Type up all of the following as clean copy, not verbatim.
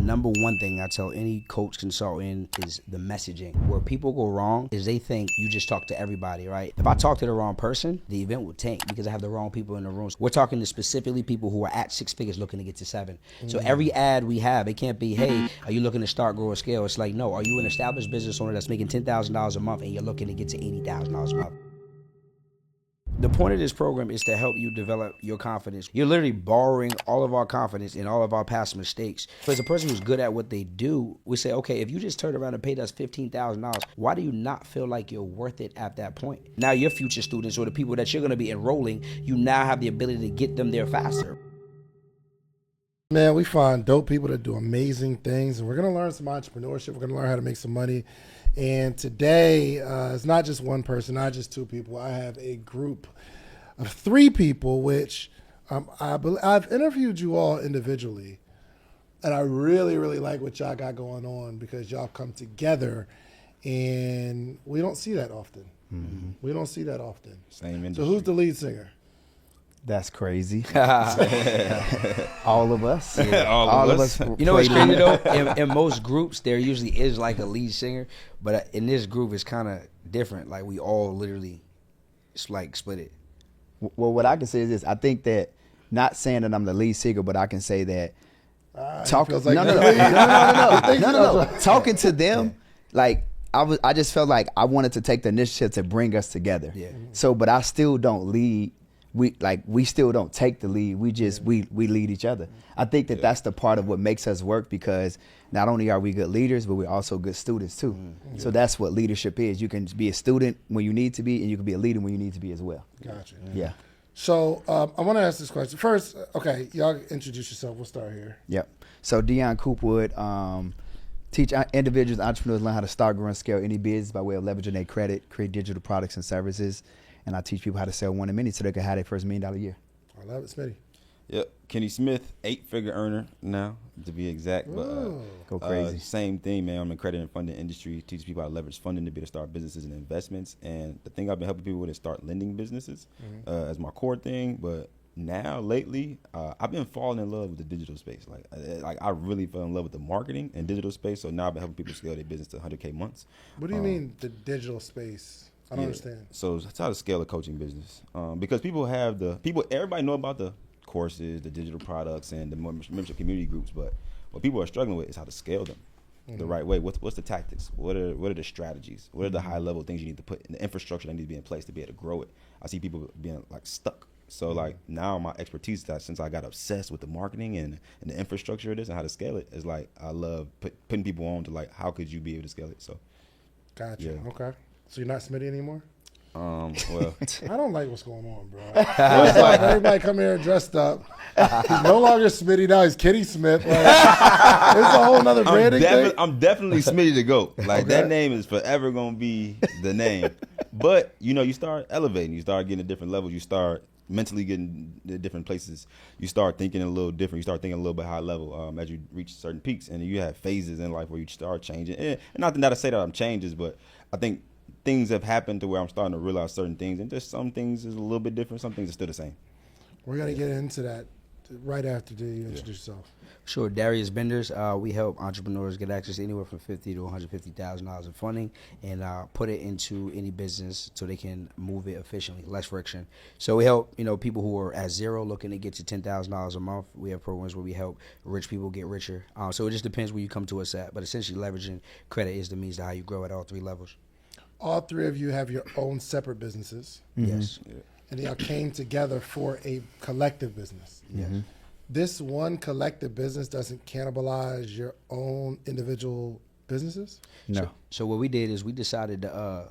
number one thing I tell any coach consultant is the messaging. Where people go wrong is they think you just talk to everybody, right? If I talk to the wrong person, the event will tank because I have the wrong people in the rooms. We're talking to specifically people who are at 6 figures looking to get to 7. So every ad we have, it can't be, hey, are you looking to start, grow, or scale? It's like, no, are you an established business owner that's making $10,000 a month and you're looking to get to $80,000 a month? The point of this program is to help you develop your confidence. You're literally borrowing all of our confidence and all of our past mistakes. So as a person who's good at what they do, we say, okay, if you just turned around and paid us $15,000, why do you not feel like you're worth it at that point? Now your future students or the people that you're going to be enrolling, you now have the ability to get them there faster. Man, we find dope people that do amazing things, and we're going to learn some entrepreneurship. We're going to learn how to make some money. And today, it's not just one person, not just 2 people. I have a group of 3 people, which I've interviewed you all individually. And I really, really like what y'all got going on because y'all come together, and we don't see that often. Mm-hmm. We don't see that often. Same industry. So who's the lead singer? That's crazy. All of us. Yeah. All of us. You know what's crazy though? In most groups, there usually is like a lead singer, but in this group, it's kind of different. Like we all literally, like split it. Well, what I can say is this: I think that not saying that I'm the lead singer, but I can say that talking. Like No. Talking to them, like I just felt like I wanted to take the initiative to bring us together. Yeah. So, but I still don't lead. We still don't take the lead. We just we lead each other. I think that that's the part of what makes us work because not only are we good leaders, but we're also good students too. Mm-hmm. So that's what leadership is. You can be a student when you need to be, and you can be a leader when you need to be as well. Gotcha. Yeah. So I want to ask this question first. Okay, y'all introduce yourself. We'll start here. Yep. So Dion Coupe would teach individuals, entrepreneurs learn how to start, grow, and scale any business by way of leveraging their credit, create digital products and services. And I teach people how to sell one a minute so they can have their first $1 million year. I love it, Smitty. Yep, Kenny Smith, 8-figure earner now, to be exact. But go crazy. Same thing, man. I'm in credit and funding industry. Teach people how to leverage funding to be able to start businesses and investments. And the thing I've been helping people with is start lending businesses as my core thing. But now, lately, I've been falling in love with the digital space. Like I really fell in love with the marketing and digital space. So now I've been helping people scale their business to 100K months. What do you mean the digital space? I don't understand. So that's how to scale a coaching business. Because everybody know about the courses, the digital products, and the membership community groups. But what people are struggling with is how to scale them the right way. What's the tactics? What are the strategies? What are the high level things you need to put in the infrastructure that needs to be in place to be able to grow it? I see people being like stuck. So like now my expertise that since I got obsessed with the marketing and the infrastructure of this and how to scale it is like I love putting people on to like how could you be able to scale it. So gotcha. Yeah. Okay. So you're not Smitty anymore? Well, I don't like what's going on, bro. It's like everybody come here dressed up. He's no longer Smitty now. He's Kenny Smith. Like, it's a whole nother branding thing. I'm definitely Smitty the Goat. Like that name is forever gonna be the name. But you start elevating. You start getting to different levels. You start mentally getting to different places. You start thinking a little different. You start thinking a little bit high level as you reach certain peaks. And you have phases in life where you start changing. And not to say that I'm changes, but I think things have happened to where I'm starting to realize certain things, and just some things is a little bit different. Some things are still the same. We're gonna get into that right after you introduce yourself. Sure, Darius Benders. We help entrepreneurs get access to anywhere from $50,000 to $150,000 in funding, and put it into any business so they can move it efficiently, less friction. So we help people who are at zero looking to get to $10,000 a month. We have programs where we help rich people get richer. So it just depends where you come to us at, but essentially leveraging credit is the means to how you grow at all 3 levels. All 3 of you have your own separate businesses. Mm-hmm. Yes. Yeah. And y'all came together for a collective business. Yes. Mm-hmm. This one collective business doesn't cannibalize your own individual businesses? No. So what we did is we decided to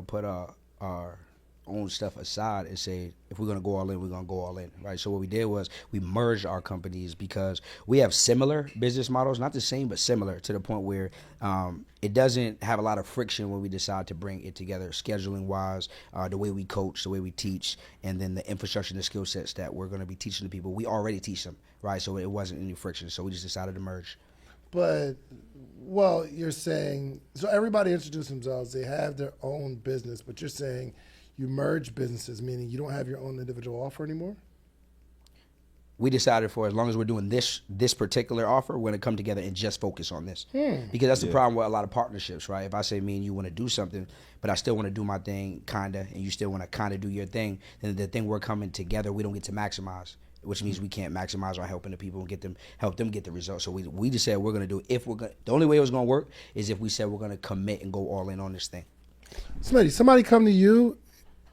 put our own stuff aside and say, if we're going to go all in, we're going to go all in, right? So what we did was we merged our companies because we have similar business models, not the same, but similar to the point where it doesn't have a lot of friction when we decide to bring it together, scheduling wise, the way we coach, the way we teach, and then the infrastructure and the skill sets that we're going to be teaching the people. We already teach them, right? So it wasn't any friction. So we just decided to merge. But, well, you're saying, so everybody introduce themselves, they have their own business, but you're saying you merge businesses, meaning you don't have your own individual offer anymore? we decided for as long as we're doing this particular offer, we're gonna come together and just focus on this. Because that's the problem with a lot of partnerships, right? If I say me and you want to do something, but I still want to do my thing, kinda, and you still want to kinda do your thing, then the thing we're coming together, we don't get to maximize, which means we can't maximize on helping the people and help them get the results. So we just said we're gonna do it. The only way it was gonna work is if we said we're gonna commit and go all in on this thing. Smitty, somebody come to you,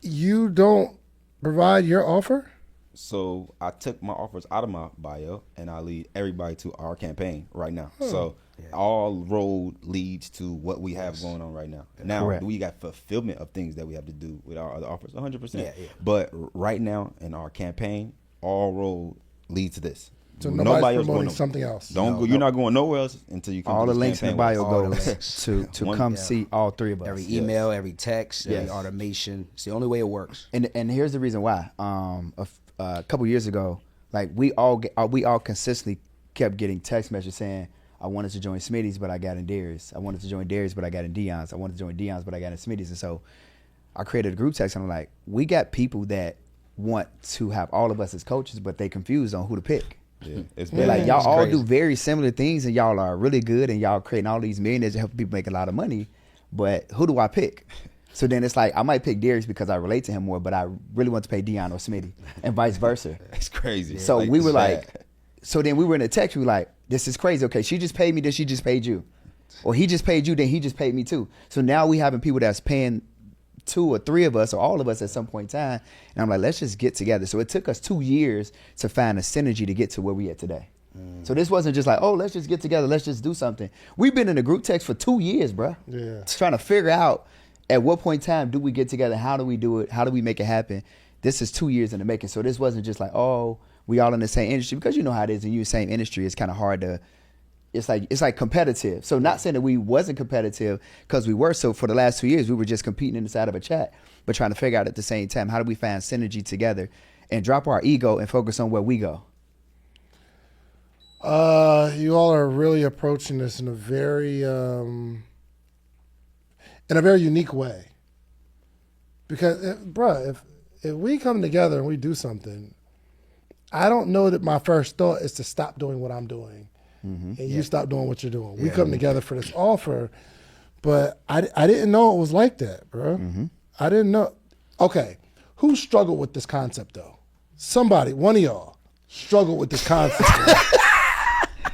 you don't provide your offer? So I took my offers out of my bio and I lead everybody to our campaign right now. So all road leads to what we have going on right now. Now Correct. we got fulfillment of things that we have to do with our other offers, 100%. Yeah. But right now in our campaign, all road leads to this. So nobody's promoting something else. You're not going nowhere else until you come All to the this links in the campaign with bio us. All the goes links. to One- come yeah. see all three of us. Every email, every text, every Yes. automation. It's the only way it works. And here's the reason why. A couple years ago, like we all consistently kept getting text messages saying, I wanted to join Smitty's, but I got in Darius. I wanted to join Darius, but I got in Dion's. I wanted to join Dion's, but I got in Smitty's. And so I created a group text, and I'm like, we got people that want to have all of us as coaches, but they confused on who to pick. Yeah, it's They're bad. like, y'all It's all crazy. do very similar things, and y'all are really good, and y'all creating all these millionaires and helping people make a lot of money, but who do I pick? So then it's like, I might pick Darius because I relate to him more, but I really want to pay Dion or Smitty, and vice versa. It's crazy. So we it's were bad. like, so then we were in a text, we were like, this is crazy. Okay, she just paid me, then she just paid you. Or he just paid you, then he just paid me too. So now we having people that's paying 2 or 3 of us or all of us at some point in time. And I'm like, let's just get together. So it took us 2 years to find a synergy to get to where we at today. So this wasn't just like, oh, let's just get together, let's just do something. We've been in a group text for 2 years, bro. Yeah. Trying to figure out at what point in time do we get together? How do we do it? How do we make it happen? This is 2 years in the making. So this wasn't just like, oh, we all in the same industry, because you know how it is. In the same industry, it's kind of hard to. It's like competitive. So not saying that we wasn't competitive, because we were. So for the last 2 years, we were just competing inside of a chat, but trying to figure out at the same time, how do we find synergy together and drop our ego and focus on where we go. You all are really approaching this in a very unique way. Because, if we come together and we do something, I don't know that my first thought is to stop doing what I'm doing, and you stop doing what you're doing. We come together for this offer, but I didn't know it was like that, bro. I didn't know. Okay, who struggled with this concept though? Somebody, one of y'all, struggled with this concept.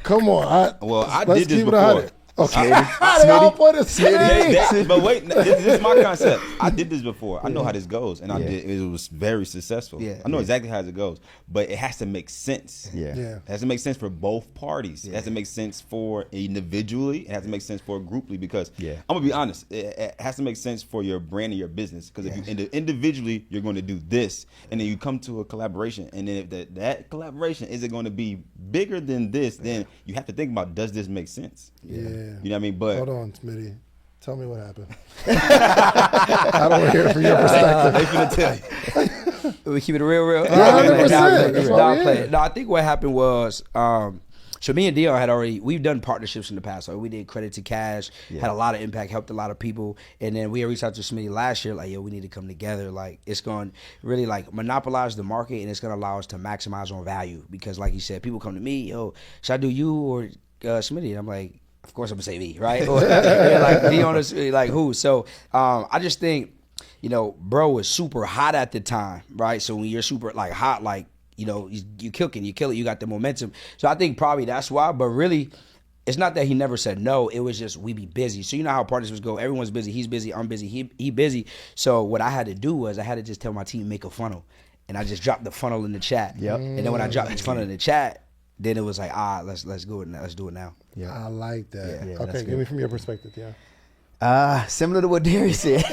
Come on. I let's did this keep it before. 100. Okay. They all put it But wait, this is my concept. I did this before. I know how this goes, and I did. It was very successful. Yeah. I know exactly how it goes, but it has to make sense. Yeah. Yeah. It has to make sense for both parties. It has to make sense for individually. It has to make sense for grouply, because I'm gonna be honest. It has to make sense for your brand and your business. Because if you individually, you're going to do this, and then you come to a collaboration, and then if that collaboration isn't going to be bigger than this, then you have to think about, does this make sense? Yeah. You know what I mean? But Hold on, Smitty. Tell me what happened. I don't want to hear it from your perspective. they finna tell you. We keep it real. 100%. That's all Don't we play is. it. No, I think what happened was, so me and Dion we've done partnerships in the past. So we did Credit to Cash, had a lot of impact, helped a lot of people. And then we reached out to Smitty last year, like, yo, we need to come together. Like, it's going to really like monopolize the market, and it's going to allow us to maximize on value. Because like you said, people come to me, yo, should I do you or Smitty? And I'm like, of course I'm gonna say me, right? Or, like Dion is like who? So I just think, bro was super hot at the time, right? So when you're super like hot, like, you kill it, you got the momentum. So I think probably that's why. But really, it's not that he never said no. It was just we be busy. So you know how partnerships go. Everyone's busy. He's busy. I'm busy. He busy. So what I had to do was I had to just tell my team, make a funnel, and I just dropped the funnel in the chat. Yep. And then when I dropped the funnel in the chat, then it was like, let's go it now. Let's do it now. I like that. Yeah, okay, that's give me from your perspective, yeah. Similar to what Darius said,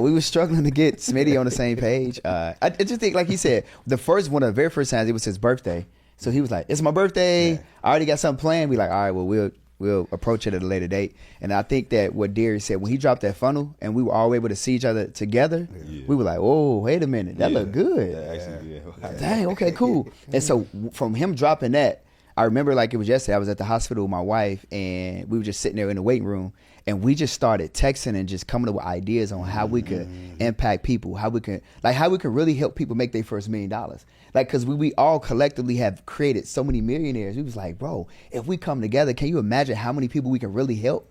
we were struggling to get Smitty on the same page. I just think, like he said, one of the very first times it was his birthday. So he was like, it's my birthday. Yeah. I already got something planned. We like, all right, well, we'll approach it at a later date. And I think that what Darius said, when he dropped that funnel and we were all able to see each other together, we were like, oh, wait a minute. That looked good. Dang, okay, cool. And so from him dropping that, I remember like it was yesterday, I was at the hospital with my wife, and we were just sitting there in the waiting room, and we just started texting and just coming up with ideas on how we could impact people, how we could really help people make their first $1 million. Like, cause we all collectively have created so many millionaires. We was like, bro, if we come together, can you imagine how many people we can really help?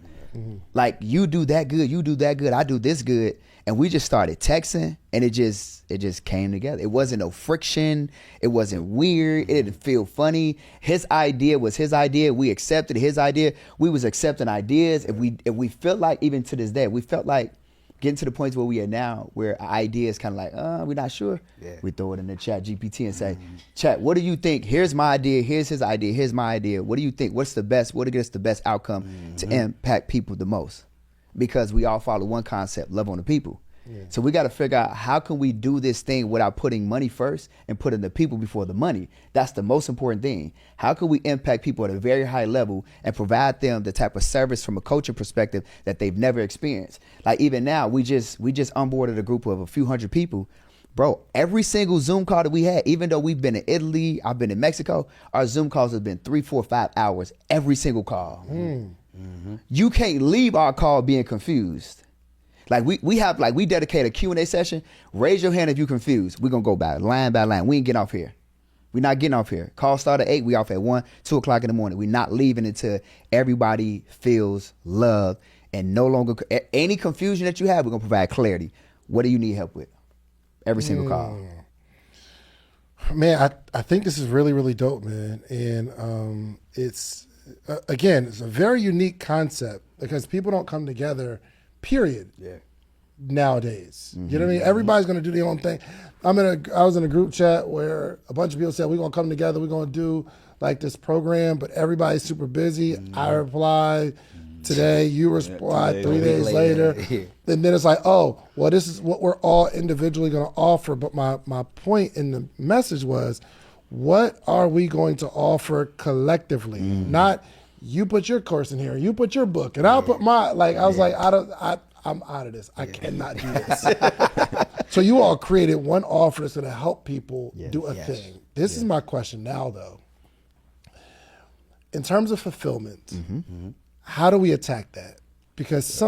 Like, you do that good, you do that good, I do this good. And we just started texting, and it just came together. It wasn't no friction. It wasn't weird. It didn't feel funny. His idea was his idea. We accepted his idea. We was accepting ideas. If we felt like, even to this day, we felt like getting to the point where we are now, where our idea is kind of like, we're not sure. Yeah. We throw it in the chat GPT and say, chat, what do you think? Here's my idea. Here's his idea. Here's my idea. What do you think? What's the best? What gets the best outcome to impact people the most? Because we all follow one concept, love on the people. Yeah. So we got to figure out, how can we do this thing without putting money first and putting the people before the money? That's the most important thing. How can we impact people at a very high level and provide them the type of service from a coaching perspective that they've never experienced? Like, even now, we just onboarded a group of a few hundred people. Bro, every single Zoom call that we had, even though we've been in Italy, I've been in Mexico, our Zoom calls have been 3, 4, 5 hours, every single call. You can't leave our call being confused. Like, we dedicate a Q&A session. Raise your hand if you're confused. We're going to go by line. We ain't getting off here. We're not getting off here. Call start at 8. We off at 1, 2 o'clock in the morning. We're not leaving until everybody feels loved, and no longer any confusion that you have, we're going to provide clarity. What do you need help with? Every single call. Man, I think this is really, really dope, man. And it's, again, it's a very unique concept, because people don't come together, period. Yeah. Nowadays, you know what I mean? Everybody's gonna do their own thing. I was in a group chat where a bunch of people said, we're gonna come together, we're gonna do like this program, but everybody's super busy. I reply today, you reply 3 days later. And then it's like, oh, well, this is what we're all individually gonna offer. But my point in the message was, what are we going to offer collectively? Not, you put your course in here, you put your book, and I'll put my, like, I was like, I'm out of this. I cannot do this. So you all created one offer that's going to help people do a thing. This is my question now, though. In terms of fulfillment, how do we attack that? Because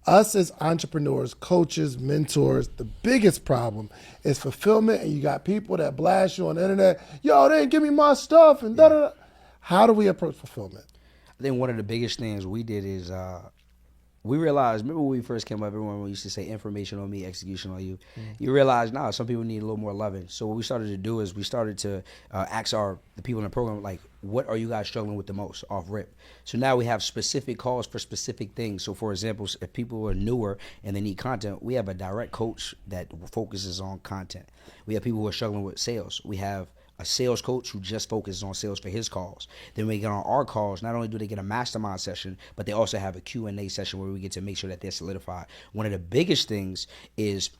us as entrepreneurs, coaches, mentors, the biggest problem is fulfillment, and you got people that blast you on the internet, yo, they didn't give me my stuff, and da-da-da. How do we approach fulfillment? I think one of the biggest things we did is we realized, remember when we first came up, everyone used to say information on me, execution on you. You realize now some people need a little more loving. So what we started to do is we started to ask the people in the program, like, what are you guys struggling with the most off rip? So now we have specific calls for specific things. So for example, if people are newer and they need content, we have a direct coach that focuses on content. We have people who are struggling with sales. We have a sales coach who just focuses on sales for his calls. Then we get on our calls, not only do they get a mastermind session, but they also have a Q&A session where we get to make sure that they're solidified. One of the biggest things is,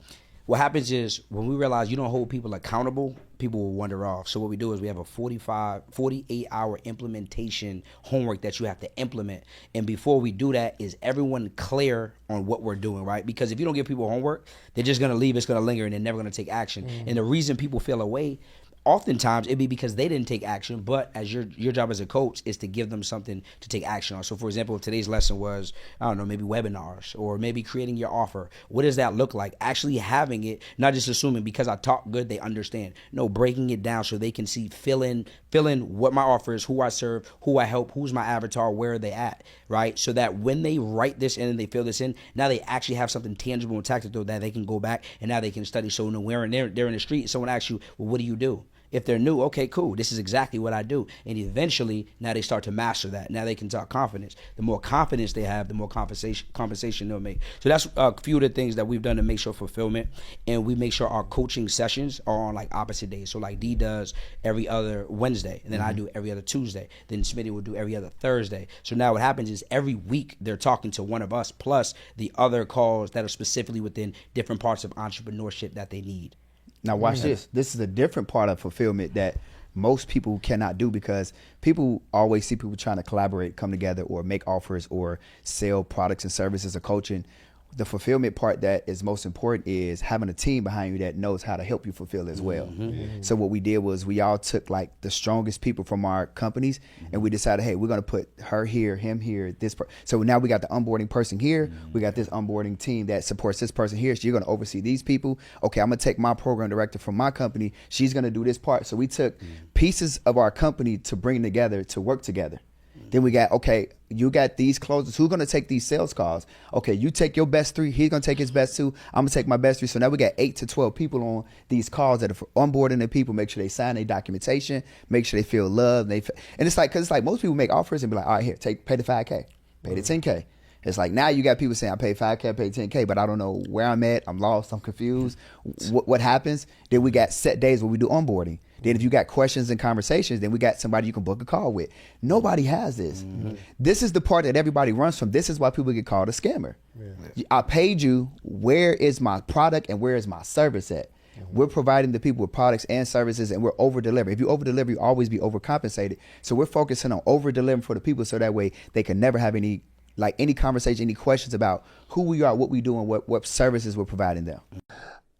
what happens is, when we realize you don't hold people accountable, people will wander off. So what we do is we have a 48-hour implementation homework that you have to implement. And before we do that, is everyone clear on what we're doing, right? Because if you don't give people homework, they're just going to leave, it's going to linger, and they're never going to take action. And the reason people feel away, oftentimes it'd be because they didn't take action, but as your job as a coach is to give them something to take action on. So for example, if today's lesson was, I don't know, maybe webinars, or maybe creating your offer, what does that look like? Actually having it, not just assuming because I talk good, they understand. No, breaking it down so they can see, fill in what my offer is, who I serve, who I help, who's my avatar, where are they at, right? So that when they write this in and they fill this in, now they actually have something tangible and tactical that they can go back and now they can study. So when they're in the street, someone asks you, well, what do you do? If they're new, okay, cool, this is exactly what I do. And eventually, now they start to master that. Now they can talk confidence. The more confidence they have, the more compensation they'll make. So that's a few of the things that we've done to make sure fulfillment. And we make sure our coaching sessions are on like opposite days. So like D does every other Wednesday, and then I do every other Tuesday. Then Smitty will do every other Thursday. So now what happens is every week they're talking to one of us, plus the other calls that are specifically within different parts of entrepreneurship that they need. Now watch this. This is a different part of fulfillment that most people cannot do, because people always see people trying to collaborate, come together, or make offers, or sell products and services or coaching. the fulfillment part that is most important is having a team behind you that knows how to help you fulfill as well. So what we did was we all took like the strongest people from our companies and we decided, hey, we're going to put her here, him here, so now we got the onboarding person here. We got this onboarding team that supports this person here. So you're going to oversee these people. Okay, I'm going to take my program director from my company. She's going to do this part. So we took pieces of our company to bring together to work together. Then we got, okay, you got these closers. Who's going to take these sales calls? Okay, you take your best 3. He's going to take his best 2. I'm going to take my best 3. So now we got 8 to 12 people on these calls that are for onboarding the people, make sure they sign their documentation, make sure they feel loved. And it's like, because it's like most people make offers and be like, all right, here, pay the 5K, pay the 10K. It's like now you got people saying, I paid 5K, I paid 10K, but I don't know where I'm at. I'm lost. I'm confused. What happens? Then we got set days where we do onboarding. Then if you got questions and conversations, then we got somebody you can book a call with. Nobody has this. This is the part that everybody runs from. This is why people get called a scammer. I paid you. Where is my product and where is my service at? We're providing the people with products and services, and we're over-delivering. If you over-deliver, you always be overcompensated. So we're focusing on over-delivering for the people so that way they can never have any conversation, any questions about who we are, what we do, and what services we're providing them.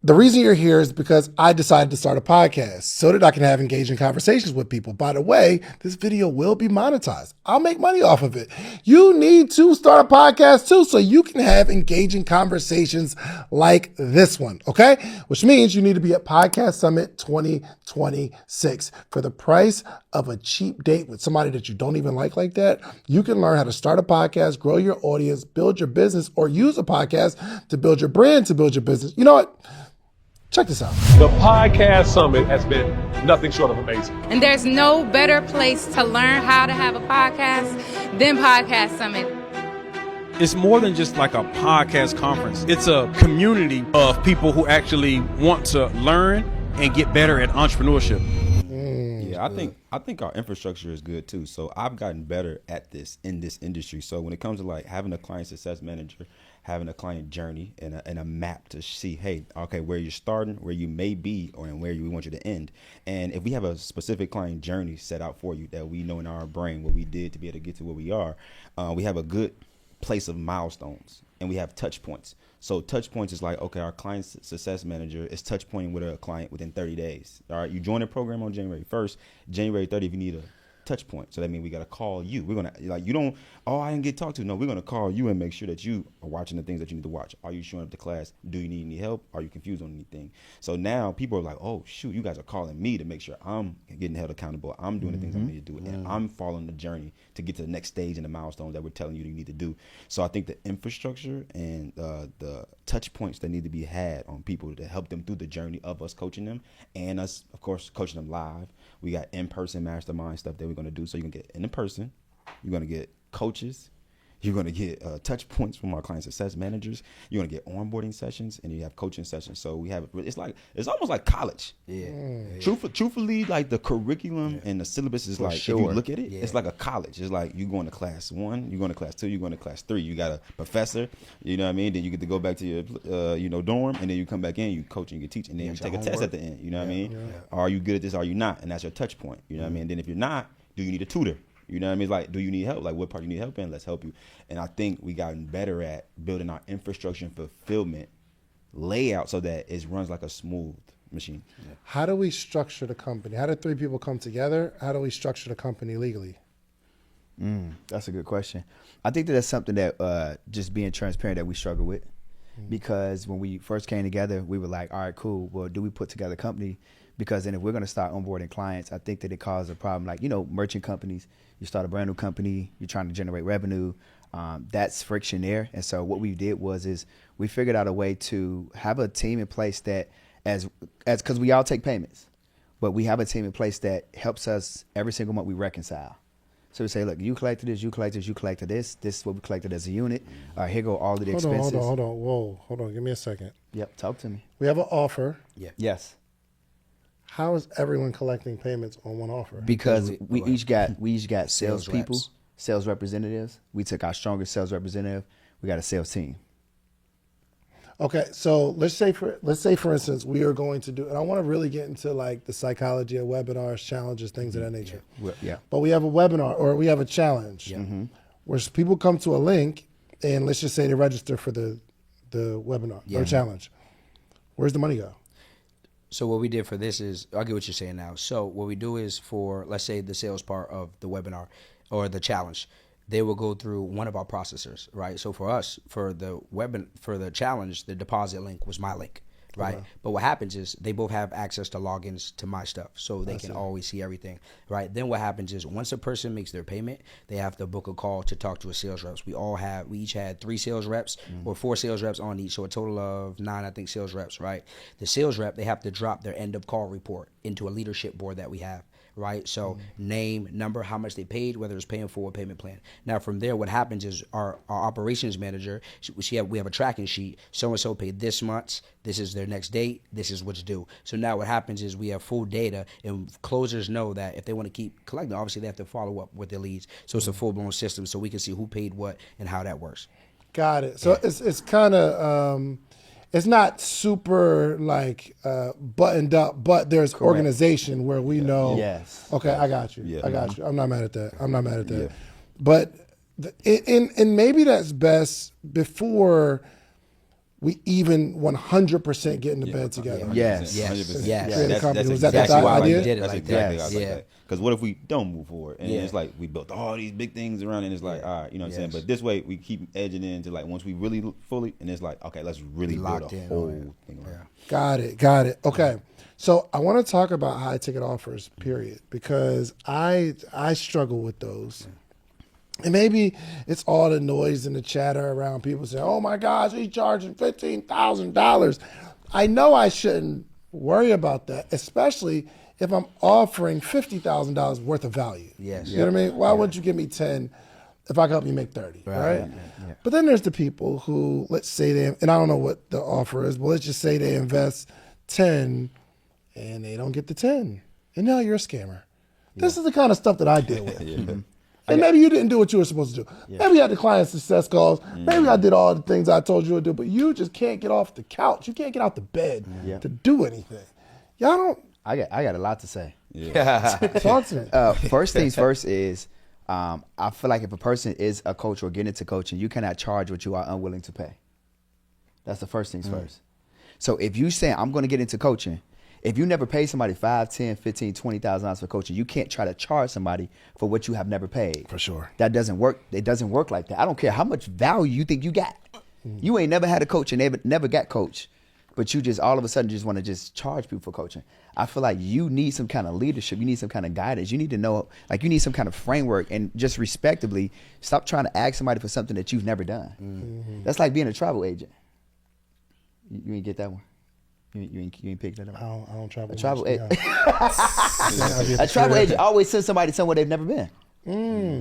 The reason you're here is because I decided to start a podcast so that I can have engaging conversations with people. By the way, this video will be monetized. I'll make money off of it. You need to start a podcast too so you can have engaging conversations like this one, okay? Which means you need to be at Podcast Summit 2026. For the price of a cheap date with somebody that you don't even like that, you can learn how to start a podcast, grow your audience, build your business, or use a podcast to build your brand, to build your business. You know what? Check this out. The Podcast Summit has been nothing short of amazing. And there's no better place to learn how to have a podcast than Podcast Summit. It's more than just like a podcast conference. It's a community of people who actually want to learn and get better at entrepreneurship. Yeah, I think our infrastructure is good too. So I've gotten better at this in this industry. So when it comes to like having a client success manager, having a client journey and a map to see, hey, okay, where you're starting, where you may be, or and where we want you to end. And if we have a specific client journey set out for you that we know in our brain what we did to be able to get to where we are, we have a good place of milestones and we have touch points. So touch points is like, okay, our client success manager is touch pointing with a client within 30 days. All right, you join the program on January 1st, January 30th, if you need a touch point. So that means we got to call you. We're going to, like, you don't, oh, I didn't get talked to. No, we're going to call you and make sure that you are watching the things that you need to watch. Are you showing up to class? Do you need any help? Are you confused on anything? So now people are like, oh, shoot, you guys are calling me to make sure I'm getting held accountable. I'm doing the things I need to do. And I'm following the journey to get to the next stage and the milestones that we're telling you need to do. So I think the infrastructure and the touch points that need to be had on people to help them through the journey of us coaching them and us, of course, coaching them live. We got in-person mastermind stuff that we're going to do. So you can get in person. You're going to get coaches. You're going to get touch points from our client success managers. You're going to get onboarding sessions, and you have coaching sessions. So we have it's almost like college. Yeah. Truthfully, like the curriculum and the syllabus is like, if you look at it, it's like a college. It's like you going to class 1, you're going to class 2, you're going to class 3. You got a professor, you know what I mean? Then you get to go back to your dorm, and then you come back in, you coach and you teach, and then you take a test at the end. You know what I mean? Yeah. Are you good at this? Are you not? And that's your touch point. You know what I mean? And then if you're not, do you need a tutor? You know what I mean? Like, do you need help? Like, what part you need help in? Let's help you. And I think we gotten better at building our infrastructure and fulfillment layout so that it runs like a smooth machine. Yeah. How do we structure the company? How do 3 people come together? How do we structure the company legally? That's a good question. I think that's something that just being transparent that we struggle with. Because when we first came together, we were like, all right, cool. Well, do we put together a company? Because then if we're going to start onboarding clients, I think that it causes a problem. Like, merchant companies, you start a brand new company, you're trying to generate revenue. That's friction there. And so what we did is we figured out a way to have a team in place that because we all take payments, but we have a team in place that helps us every single month we reconcile. So we say, look, you collected this, you collected this, you collected this. This is what we collected as a unit. Here go all of the expenses. Hold on. Whoa, hold on. Give me a second. Yep, talk to me. We have an offer. Yeah. Yes. How is everyone collecting payments on one offer? Because we each got sales people, reps. sales representatives. We took our strongest sales representative. We got a sales team. Okay, so let's say for instance we are going to do, and I want to really get into like the psychology of webinars, challenges, things of that nature. Yeah. But we have a webinar or we have a challenge where people come to a link and let's just say they register for the the webinar or challenge, where's the money go? So what we did for this is, I'll get what you're saying now. So what we do is for, let's say, the sales part of the webinar or the challenge, they will go through one of our processors, right? So for us, for the challenge, the deposit link was my link, right? Okay. But what happens is they both have access to logins to my stuff, so they can always see everything, right? Then what happens is once a person makes their payment, they have to book a call to talk to a sales reps. We each had 3 sales reps or 4 sales reps on each, so a total of 9, I think, sales reps, right? The sales rep, they have to drop their end of call report into a leadership board that we have. Right, so name, number, how much they paid, whether it's paying for a payment plan. Now from there, what happens is our operations manager, we have a tracking sheet. So and so paid this month. This is their next date. This is what's due. So now what happens is we have full data, and closers know that if they want to keep collecting, obviously they have to follow up with their leads. So it's a full blown system, so we can see who paid what and how that works. Got it. So it's kind of. It's not super like buttoned up, but there's organization where we know. Yes. Okay, I got you. Yeah. I got you. I'm not mad at that. Yeah. But and maybe that's best before we even 100% get into bed together. Yes. 100%. Yes. That's Was that exactly the why idea? we did it. That's exactly that. how I like Yeah. that. Because what if we don't move forward? And it's like we built all these big things around it, and it's like, all right, you know what I'm saying? But this way, we keep edging into like once we really look fully, and it's like, okay, let's really build a whole thing around. Got it. Okay. So I want to talk about high ticket offers, period, because I struggle with those. And maybe it's all the noise and the chatter around people saying, oh my gosh, he's charging $15,000. I know I shouldn't worry about that, especially if I'm offering $50,000 worth of value. Yes. You know what I mean? Why wouldn't you give me 10 if I can help you make 30, right? Yeah. But then there's the people who, let's say they, and I don't know what the offer is, but let's just say they invest 10 and they don't get the 10. And now you're a scammer. This is the kind of stuff that I deal with. And maybe you didn't do what you were supposed to do. Maybe you had the client success calls. Maybe I did all the things I told you to do, but you just can't get off the couch. You can't get out the bed to do anything. Y'all don't. I got a lot to say. Talk to me. First things first is I feel like if a person is a coach or getting into coaching, you cannot charge what you are unwilling to pay. That's the first things first. So if you say I'm going to get into coaching, if you never pay somebody $5, $10, $15, $20,000 for coaching, you can't try to charge somebody for what you have never paid. For sure. That doesn't work. It doesn't work like that. I don't care how much value you think you got. You ain't never had a coach and never got coached, but you just all of a sudden just want to just charge people for coaching. I feel like you need some kind of leadership. You need some kind of guidance. You need to know, like you need some kind of framework, and just respectively stop trying to ask somebody for something that you've never done. That's like being a travel agent. You ain't get that one? You ain't picked that up? I don't travel. A travel agent. A travel agent always sends somebody somewhere they've never been.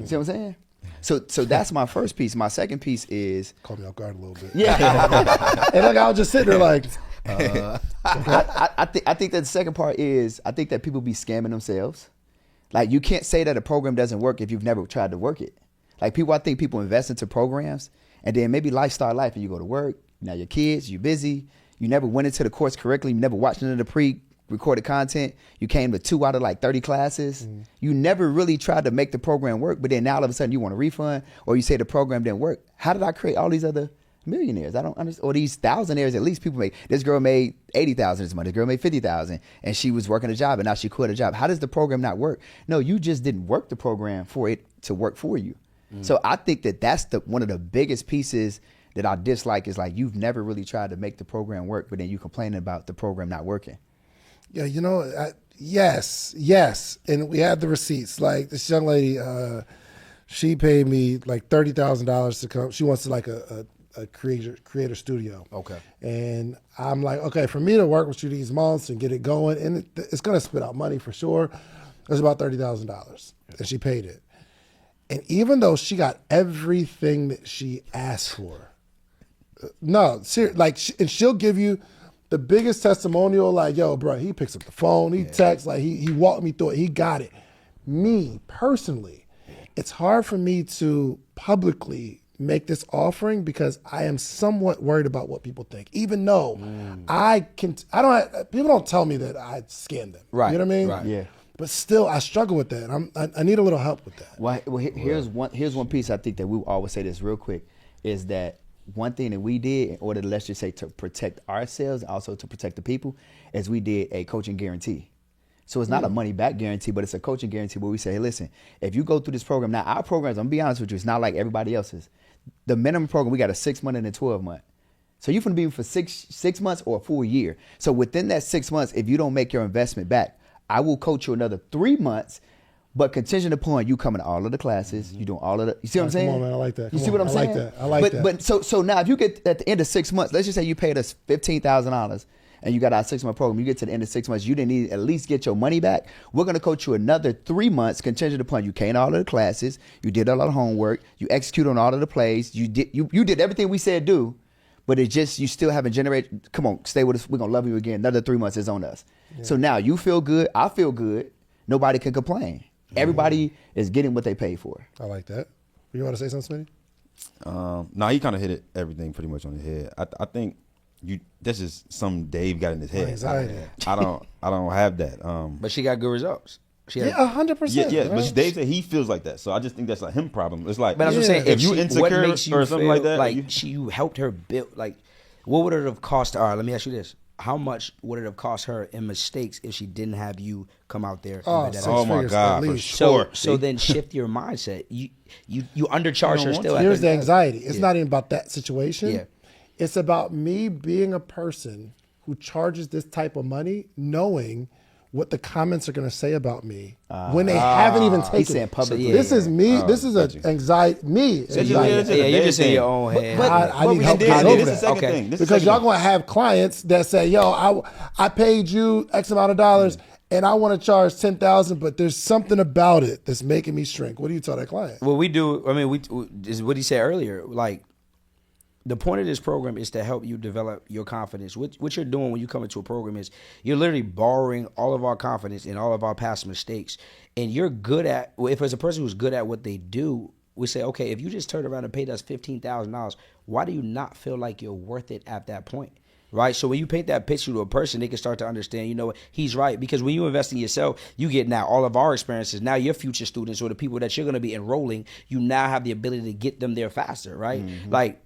See what I'm saying? So that's my first piece. My second piece is Caught me off guard a little bit. yeah. And like I was just sitting there like, I think that the second part is I think that people be scamming themselves. Like you can't say that a program doesn't work if you've never tried to work it. Like I think people invest into programs and then maybe lifestyle life and you go to work. Now your kids, you busy. You never went into the course correctly. You never watched none of the pre-recorded content. You came to 2 out of like 30 classes. You never really tried to make the program work, but then now all of a sudden you want a refund or you say the program didn't work. How did I create all these other millionaires? I don't understand. Or these thousandaires at least people make. This girl made $80,000 this month. This girl made $50,000 and she was working a job and now she quit a job. How does the program not work? No, you just didn't work the program for it to work for you. So I think that that's one of the biggest pieces that I dislike is like you've never really tried to make the program work, but then you complaining about the program not working. yeah, you know, yes. And we had the receipts. Like this young lady, she paid me like $30,000 to come. She wants to like a creator studio. Okay. And I'm like, okay, for me to work with you these months and get it going, and it's going to spit out money for sure. It's about $30,000, and she paid it. And even though she got everything that she asked for, and she'll give you the biggest testimonial, like, yo, bro, he picks up the phone, he texts, like he walked me through it, he got it. Me, personally, it's hard for me to publicly make this offering because I am somewhat worried about what people think, even though people don't tell me that I scammed them. Right. You know what I mean? Right. Yeah. But still, I struggle with that. I need a little help with that. Well, here's one piece I think that we always say this real quick is that one thing that we did in order to, let's just say, to protect ourselves and also to protect the people, is we did a coaching guarantee. So it's not a money back guarantee, but it's a coaching guarantee where we say, hey, listen, if you go through this program, now our programs, I'm gonna be honest with you, it's not like everybody else's. The minimum program, we got a 6-month and a 12-month. So you're gonna be for six months or a full year. So within that 6 months, if you don't make your investment back, I will coach you another 3 months, but contingent upon you coming to all of the classes, you doing all of the, you see what I'm saying? Come on, man, I like that. You see what I'm saying? I like that. I like that. But so now if you get at the end of 6 months, let's just say you paid us $15,000 and you got our 6-month program, you get to the end of 6 months, you didn't need at least get your money back. We're gonna coach you another 3 months, contingent upon you came to all of the classes, you did a lot of homework, you executed on all of the plays, you did everything we said do, but it's just you still haven't generated. Come on, stay with us. We're gonna love you again. Another 3 months is on us. Yeah. So now you feel good, I feel good. Nobody can complain. Everybody is getting what they paid for. I like that. You want to say something, Smitty? No, he kind of hit everything pretty much on the head. I think this is something Dave got in his head. Anxiety. I don't have that. But she got good results. Yeah, 100%. Yeah, but Dave said he feels like that. So I just think that's a him problem. It's like, But that's what I'm saying. if you what insecure makes you or something feel like that, like you helped her build. Like, what would it have cost? All right, let me ask you this: how much would it have cost her in mistakes if she didn't have you come out there? And Oh my God, for so sure. then shift your mindset. You undercharge her still. Here's the anxiety. It's not even about that situation. Yeah. It's about me being a person who charges this type of money, knowing what the comments are going to say about me when they haven't even taken it. Publicly. This is me. This is an anxiety. Me. Anxiety. Yeah, you're just in your own head. I need help this getting over is the that. second Okay. thing. This is Because the y'all second going to have clients that say, yo, I paid you X amount of dollars and I want to charge $10,000, but there's something about it that's making me shrink. What do you tell that client? Well, we do. I mean, we is what he said earlier. Like, the point of this program is to help you develop your confidence. What you're doing when you come into a program is you're literally borrowing all of our confidence and all of our past mistakes. And you're good at, if there's a person who's good at what they do, we say, okay, if you just turned around and paid us $15,000, why do you not feel like you're worth it at that point? Right? So when you paint that picture to a person, they can start to understand, you know what, he's right. Because when you invest in yourself, you get now all of our experiences. Now your future students or the people that you're going to be enrolling, you now have the ability to get them there faster, right? Like,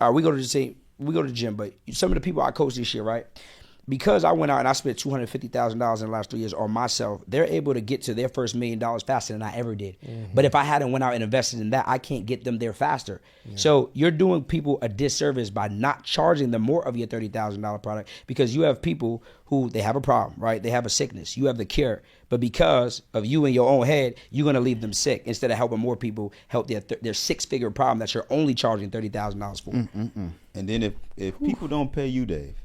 all right, we go to the gym, but some of the people I coach this year, right? Because I went out and I spent $250,000 in the last 3 years on myself, they're able to get to their first $1 million faster than I ever did. But if I hadn't went out and invested in that, I can't get them there faster. So you're doing people a disservice by not charging them more of your $30,000 product, because you have people who, they have a problem, right? They have a sickness. You have the cure. But because of you in your own head, you're going to leave them sick instead of helping more people help their six-figure problem that you're only charging $30,000 for. And then if people don't pay you, Dave,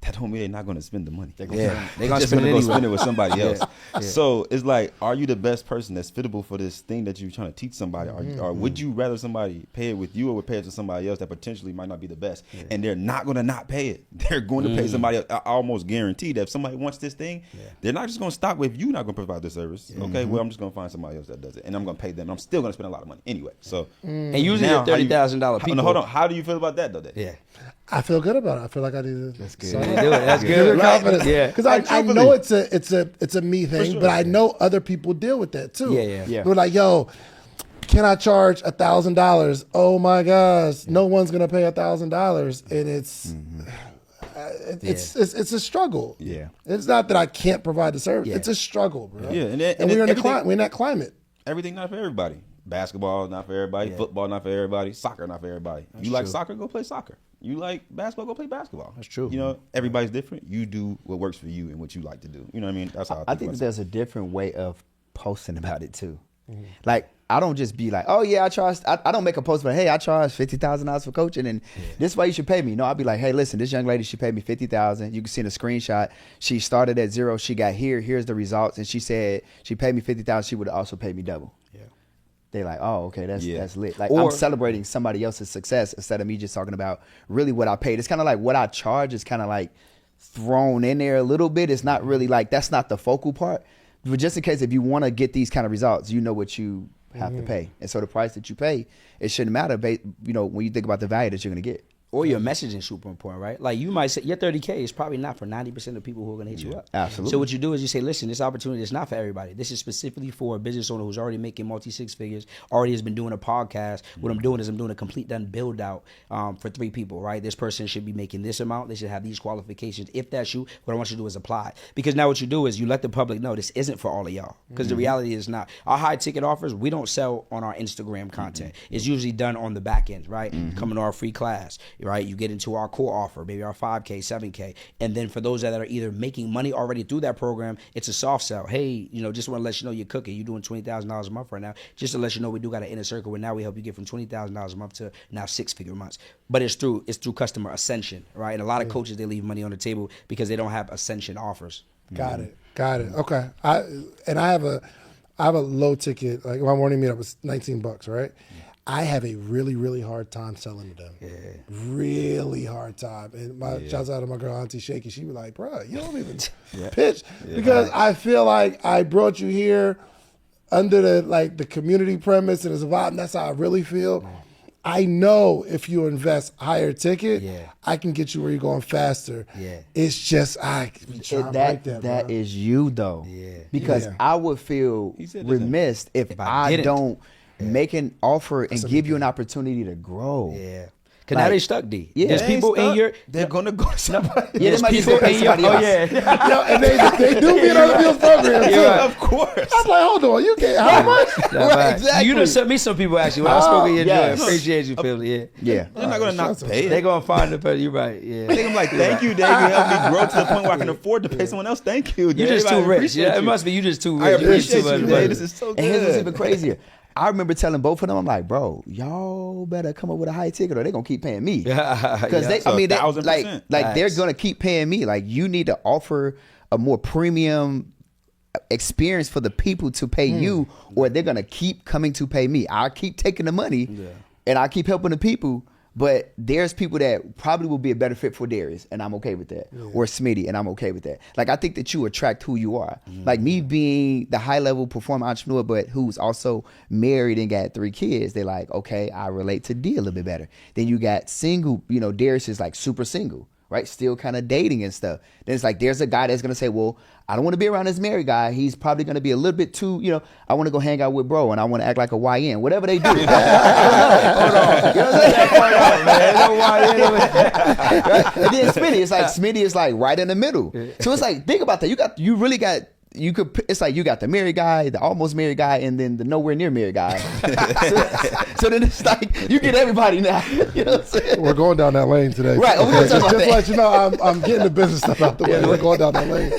that don't mean they're not going to spend the money. They're They're going to just spend it going to anyway. spend it with somebody else. So it's like, are you the best person that's fittable for this thing that you're trying to teach somebody? Or would you rather somebody pay it with you or would pay it to somebody else that potentially might not be the best? And they're not going to not pay it. They're going to pay somebody else. I almost guarantee that if somebody wants this thing, they're not just going to stop with you not going to provide the service. Okay, well, I'm just going to find somebody else that does it. And I'm going to pay them. I'm still going to spend a lot of money anyway. So And usually now, the $30,000 people. No, hold on. How do you feel about that, though, Dave? Yeah. I feel good about it. I feel like I need to. That's good. That's good. Good Right. confidence. Yeah. Because I know it's a me thing, but I know other people deal with that too. Yeah. They're like, yo, can I charge $1,000? Oh my gosh, no one's gonna pay $1,000, and it's a struggle. Yeah. It's not that I can't provide the service. It's a struggle, bro. Yeah, and we're in that climate. Everything not for everybody. Basketball not for everybody. Football not for everybody. Soccer not for everybody. You like soccer, go play soccer. You like basketball, go play basketball. That's true. You know, everybody's different. You do what works for you and what you like to do. You know what I mean? That's how I think that there's a different way of posting about it too. Like, I don't just be like, oh yeah, I don't make a post, but hey, I charge $50,000 for coaching, and this is why you should pay me. No, I'll be like, hey, listen, this young lady, she paid me $50,000. You can see in a screenshot, she started at zero, she got here's the results, and she said she paid me $50,000. She would have also paid me double. They like, oh, okay, that's lit. Like, I'm celebrating somebody else's success instead of me just talking about really what I paid. It's kind of like what I charge is kind of like thrown in there a little bit. It's not really like, that's not the focal part. But just in case, if you want to get these kind of results, you know what you have to pay. And so the price that you pay, it shouldn't matter, when you think about the value that you're going to get. Or your messaging is super important, right? Like you might say your 30K is probably not for 90% of people who are going to hit you up. Absolutely. So what you do is you say, listen, this opportunity is not for everybody. This is specifically for a business owner who's already making multi-six figures, already has been doing a podcast. What I'm doing is I'm doing a complete done build out for 3 people, right? This person should be making this amount. They should have these qualifications. If that's you, what I want you to do is apply. Because now what you do is you let the public know this isn't for all of y'all. Because the reality is not. Our high ticket offers, we don't sell on our Instagram content. It's usually done on the back end, right? Coming to our free class, right? You get into our core offer, maybe our 5K, 7K. And then for those that are either making money already through that program, it's a soft sell. Hey, just want to let you know you're cooking. You're doing $20,000 a month right now. Just to let you know we do got an inner circle where now we help you get from $20,000 a month to now 6-figure months. But it's through customer ascension, right? And a lot of coaches, they leave money on the table because they don't have ascension offers. Got it. Okay. I have a low ticket, like my morning meetup was $19, right? I have a really, really hard time selling to them. Yeah. Really hard time. And shouts out to my girl, Auntie Shaky. She be like, bro, you don't even pitch. Because I feel like I brought you here under the community premise and it's a vibe, and that's how I really feel. I know if you invest higher ticket, I can get you where you're going faster. Yeah. It's just that is you though. Yeah. Because I would feel remiss if I don't make an offer and give you an opportunity to grow. Yeah. Cause now they stuck, D. Yeah, there's people in your. They're gonna go to somebody. Yeah, there's people in your. Oh yeah. And they do be in other people's programs too. Of course. I was like, hold on, you get how much? Right, exactly. You done sent me some people actually when I spoke in your joint. Appreciate you, Phil. Yeah. Yeah. They're not gonna not pay. They're gonna find the person. You're right. Yeah. I think I'm like, thank you, Dave. You helped me grow to the point where I can afford to pay someone else. Thank you. You're just too rich. Yeah, it must be you just too rich. I appreciate you, Dave. This is so good. And here's what's even crazier. I remember telling both of them, I'm like, bro, y'all better come up with a high ticket or they're going to keep paying me. Because they're going to keep paying me. Like, you need to offer a more premium experience for the people to pay you, or they're going to keep coming to pay me. I'll keep taking the money and I'll keep helping the people. But there's people that probably will be a better fit for Darius, and I'm okay with that. Yeah. Or Smitty, and I'm okay with that. Like, I think that you attract who you are. Like, me being the high-level performer entrepreneur, but who's also married and got 3 kids, they're like, okay, I relate to D a little bit better. Then you got single, Darius is like super single, right? Still kind of dating and stuff. Then it's like, there's a guy that's going to say, well, I don't want to be around this married guy. He's probably going to be a little bit too, I want to go hang out with bro and I want to act like a YN, whatever they do. Hold on. You know what I'm saying? Right? And then Smitty is like right in the middle. So it's like, think about that. It's like you got the married guy, the almost married guy, and then the nowhere near married guy. so then it's like you get everybody now. You know what I'm saying? We're going down that lane today. Right. Okay. Just to let you know, I'm getting the business stuff out the way. We're going down that lane.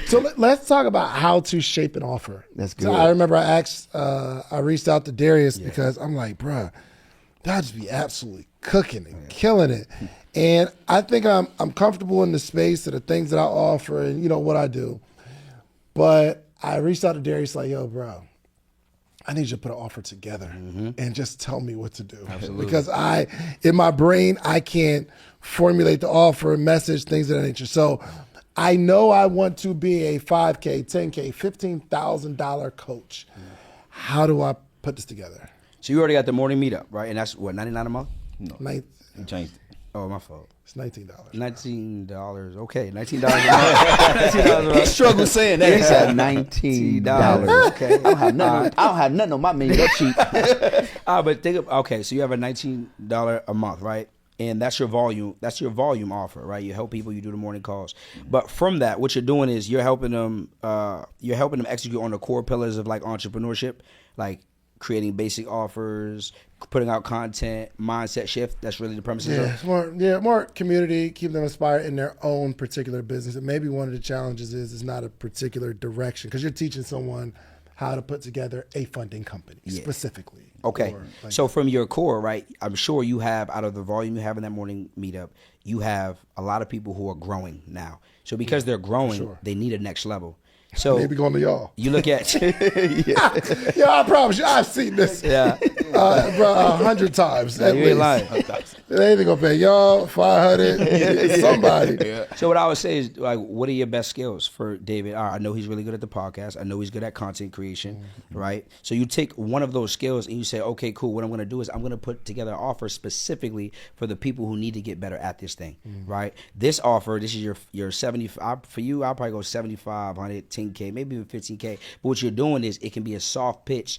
So let's talk about how to shape an offer. That's good. So I remember I reached out to Darius because I'm like, bruh, that'd just be absolutely cooking and killing it. And I think I'm comfortable in the space of the things that I offer and what I do. But I reached out to Darius like, yo, bro, I need you to put an offer together and just tell me what to do. Absolutely. Because in my brain, I can't formulate the offer, message, things of that nature. So I know I want to be a 5K, 10K, $15,000 coach. How do I put this together? So you already got the morning meetup, right? And that's what, $99 a month? No. You changed it. Oh, my fault. It's $19. $19. Okay, $19 a month. He struggled saying that. He said $19. Okay. I don't have nothing on my menu that cheap. But think of, okay, so you have a $19 a month, right? And that's your volume. That's your volume offer, right? You help people. You do the morning calls. But from that, what you're doing is you're helping them. You're helping them execute on the core pillars of like entrepreneurship, like creating basic offers, putting out content, mindset shift. That's really the premise. More community, keep them inspired in their own particular business. And maybe one of the challenges is not a particular direction because you're teaching someone how to put together a funding company specifically. Okay. So from your core, right, I'm sure you have, out of the volume you have in that morning meetup, you have a lot of people who are growing now. So because they're growing, they need a next level. So They be going to y'all. you look at Yeah, I promise you, I've seen this. yeah. Bro, 100 times at You least. ain't lying. They ain't gonna pay y'all 500. Somebody. So what I would say is, like, what are your best skills for David? All right, I know he's really good at the podcast. I know he's good at content creation, right? So you take one of those skills and you say, okay, cool. What I'm going to do is I'm going to put together an offer specifically for the people who need to get better at this thing, right? This offer, this is your 75. For you, I'll probably go 75, 100, 10K, maybe even 15K. But what you're doing is it can be a soft pitch.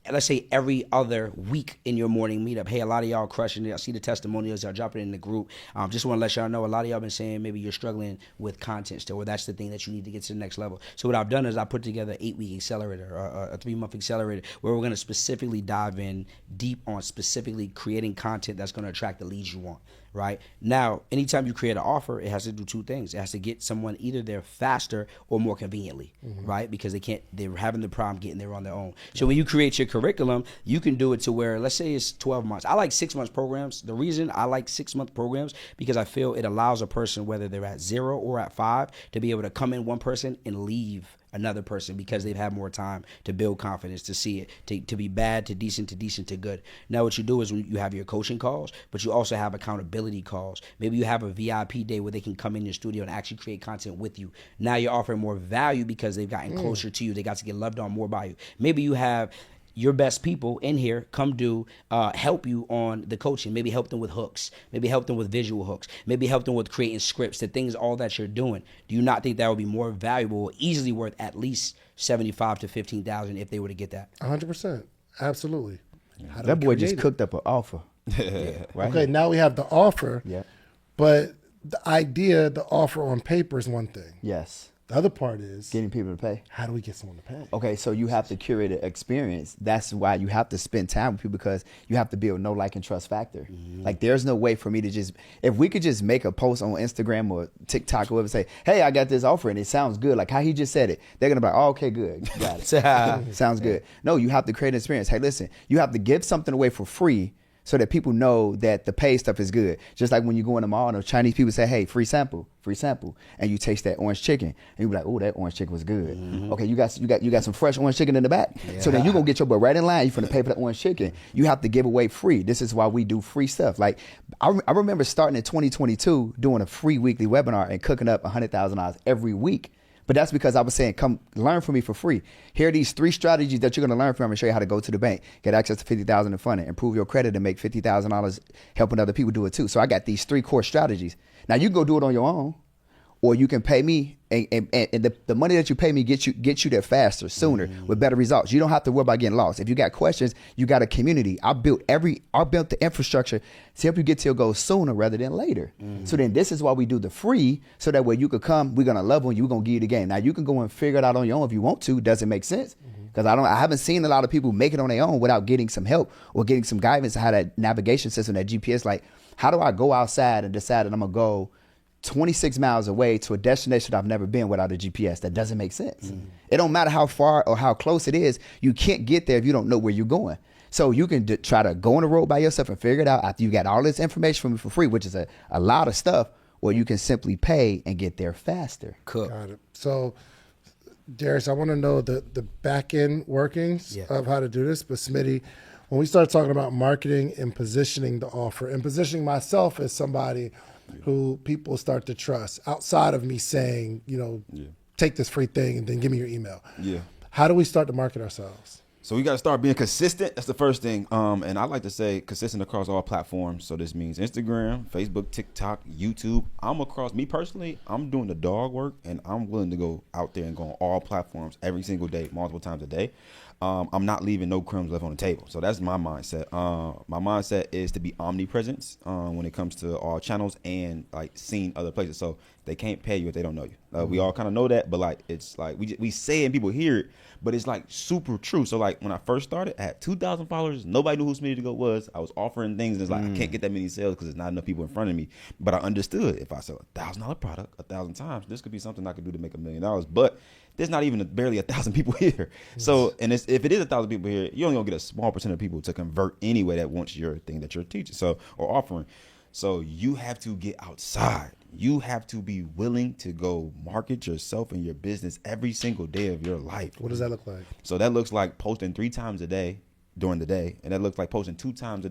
Let's say every other week in your morning meetup. Hey, a lot of y'all crushing it. I see the testimonials. Y'all dropping it in the group. Just want to let y'all know a lot of y'all been saying maybe you're struggling with content still, or that's the thing that you need to get to the next level. So what I've done is I put together an 8-week accelerator, a 3-month accelerator, where we're going to specifically dive in deep on specifically creating content that's going to attract the leads you want. Right now, anytime you create an offer, it has to do two things. It has to get someone either there faster or more conveniently, right? Because they're having the problem getting there on their own. So when you create your curriculum, you can do it to where, let's say it's 12 months. I like 6 months programs. The reason I like 6-month programs, because I feel it allows a person, whether they're at 0 or at 5, to be able to come in one person and leave another person because they've had more time to build confidence, to see it, to be bad to decent to good. Now what you do is when you have your coaching calls, but you also have accountability calls. Maybe you have a VIP day where they can come in your studio and actually create content with you. Now you're offering more value because they've gotten closer to you. They got to get loved on more by you. Maybe you have your best people in here come do help you on the coaching. Maybe help them with hooks. Maybe help them with visual hooks. Maybe help them with creating scripts, the things, all that you're doing. Do you not think that would be more valuable, easily worth at least $75,000 to $15,000 if they were to get that? 100%. Absolutely. That boy just cooked up an offer. Right? Okay, now we have the offer. Yeah. But the idea, the offer on paper is one thing. Yes. The other part is Getting people to pay. how do we get someone to pay? Okay, so you have to curate an experience. That's why you have to spend time with people, because you have to build no like and trust factor. Like there's no way for me to just, if we could just make a post on Instagram or TikTok or whatever, say, hey, I got this offer and it sounds good. Like how he just said it. They're going to be like, oh, okay, good. Got it. Sounds good. No, you have to create an experience. Hey, listen, you have to give something away for free so that people know that the paid stuff is good. Just like when you go in the mall and the Chinese people say, hey, free sample. And you taste that orange chicken. And you be like, oh, that orange chicken was good. Okay, you got some fresh orange chicken in the back. Yeah. So then you're going to get your butt right in line. You're going to pay for that orange chicken. You have to give away free. This is why we do free stuff. Like I remember starting in 2022 doing a free weekly webinar and cooking up $100,000 every week. But that's because I was saying, come learn from me for free. Here are these 3 strategies that you're going to learn from. I'm going to show you how to go to the bank, get access to $50,000 in funding, improve your credit, and make $50,000 helping other people do it too. So I got these 3 core strategies. Now you can go do it on your own, or you can pay me, and the money that you pay me gets you there faster, sooner, with better results. You don't have to worry about getting lost. If you got questions, you got a community. I built the infrastructure to help you get to your goals sooner rather than later. So then this is why we do the free, so that way you could come, we're gonna love on you, we're gonna give you the game. Now you can go and figure it out on your own if you want to. Does it make sense? Because I haven't seen a lot of people make it on their own without getting some help or getting some guidance on how that navigation system, that GPS, like how do I go outside and decide that I'm gonna go 26 miles away to a destination that I've never been without a GPS? That doesn't make sense. It don't matter how far or how close it is. You can't get there if you don't know where you're going. So you can try to go on the road by yourself and figure it out after you got all this information from me for free, which is a lot of stuff, or you can simply pay and get there faster. Cool. Got it. So, Darius, I want to know the back end workings of how to do this. But Smitty, when we start talking about marketing and positioning the offer, and positioning myself as somebody who people start to trust outside of me saying, take this free thing and then give me your email. Yeah. How do we start to market ourselves? So we got to start being consistent. That's the first thing. And I like to say consistent across all platforms. So this means Instagram, Facebook, TikTok, YouTube. Me personally, I'm doing the dog work, and I'm willing to go out there and go on all platforms every single day, multiple times a day. I'm not leaving no crumbs left on the table. So that's my mindset. My mindset is to be omnipresent when it comes to all channels and like seeing other places. So they can't pay you if they don't know you. We all kind of know that, but like it's like we say it and people hear it, but it's like super true. So like when I first started, I had 2,000 followers. Nobody knew who Smitty the Goat was. I was offering things, and it's like I can't get that many sales because there's not enough people in front of me. But I understood if I sell $1,000 product 1,000 times, this could be something I could do to make $1 million. But there's not even barely 1,000 people here. So, and if it is 1,000 people here, you're only gonna get a small percent of people to convert anyway that wants your thing that you're teaching, or offering. So you have to get outside. you have to be willing to go market yourself and your business every single day of your life. What does that look like? So that looks like posting 3 times a day during the day, and that looks like posting 2 times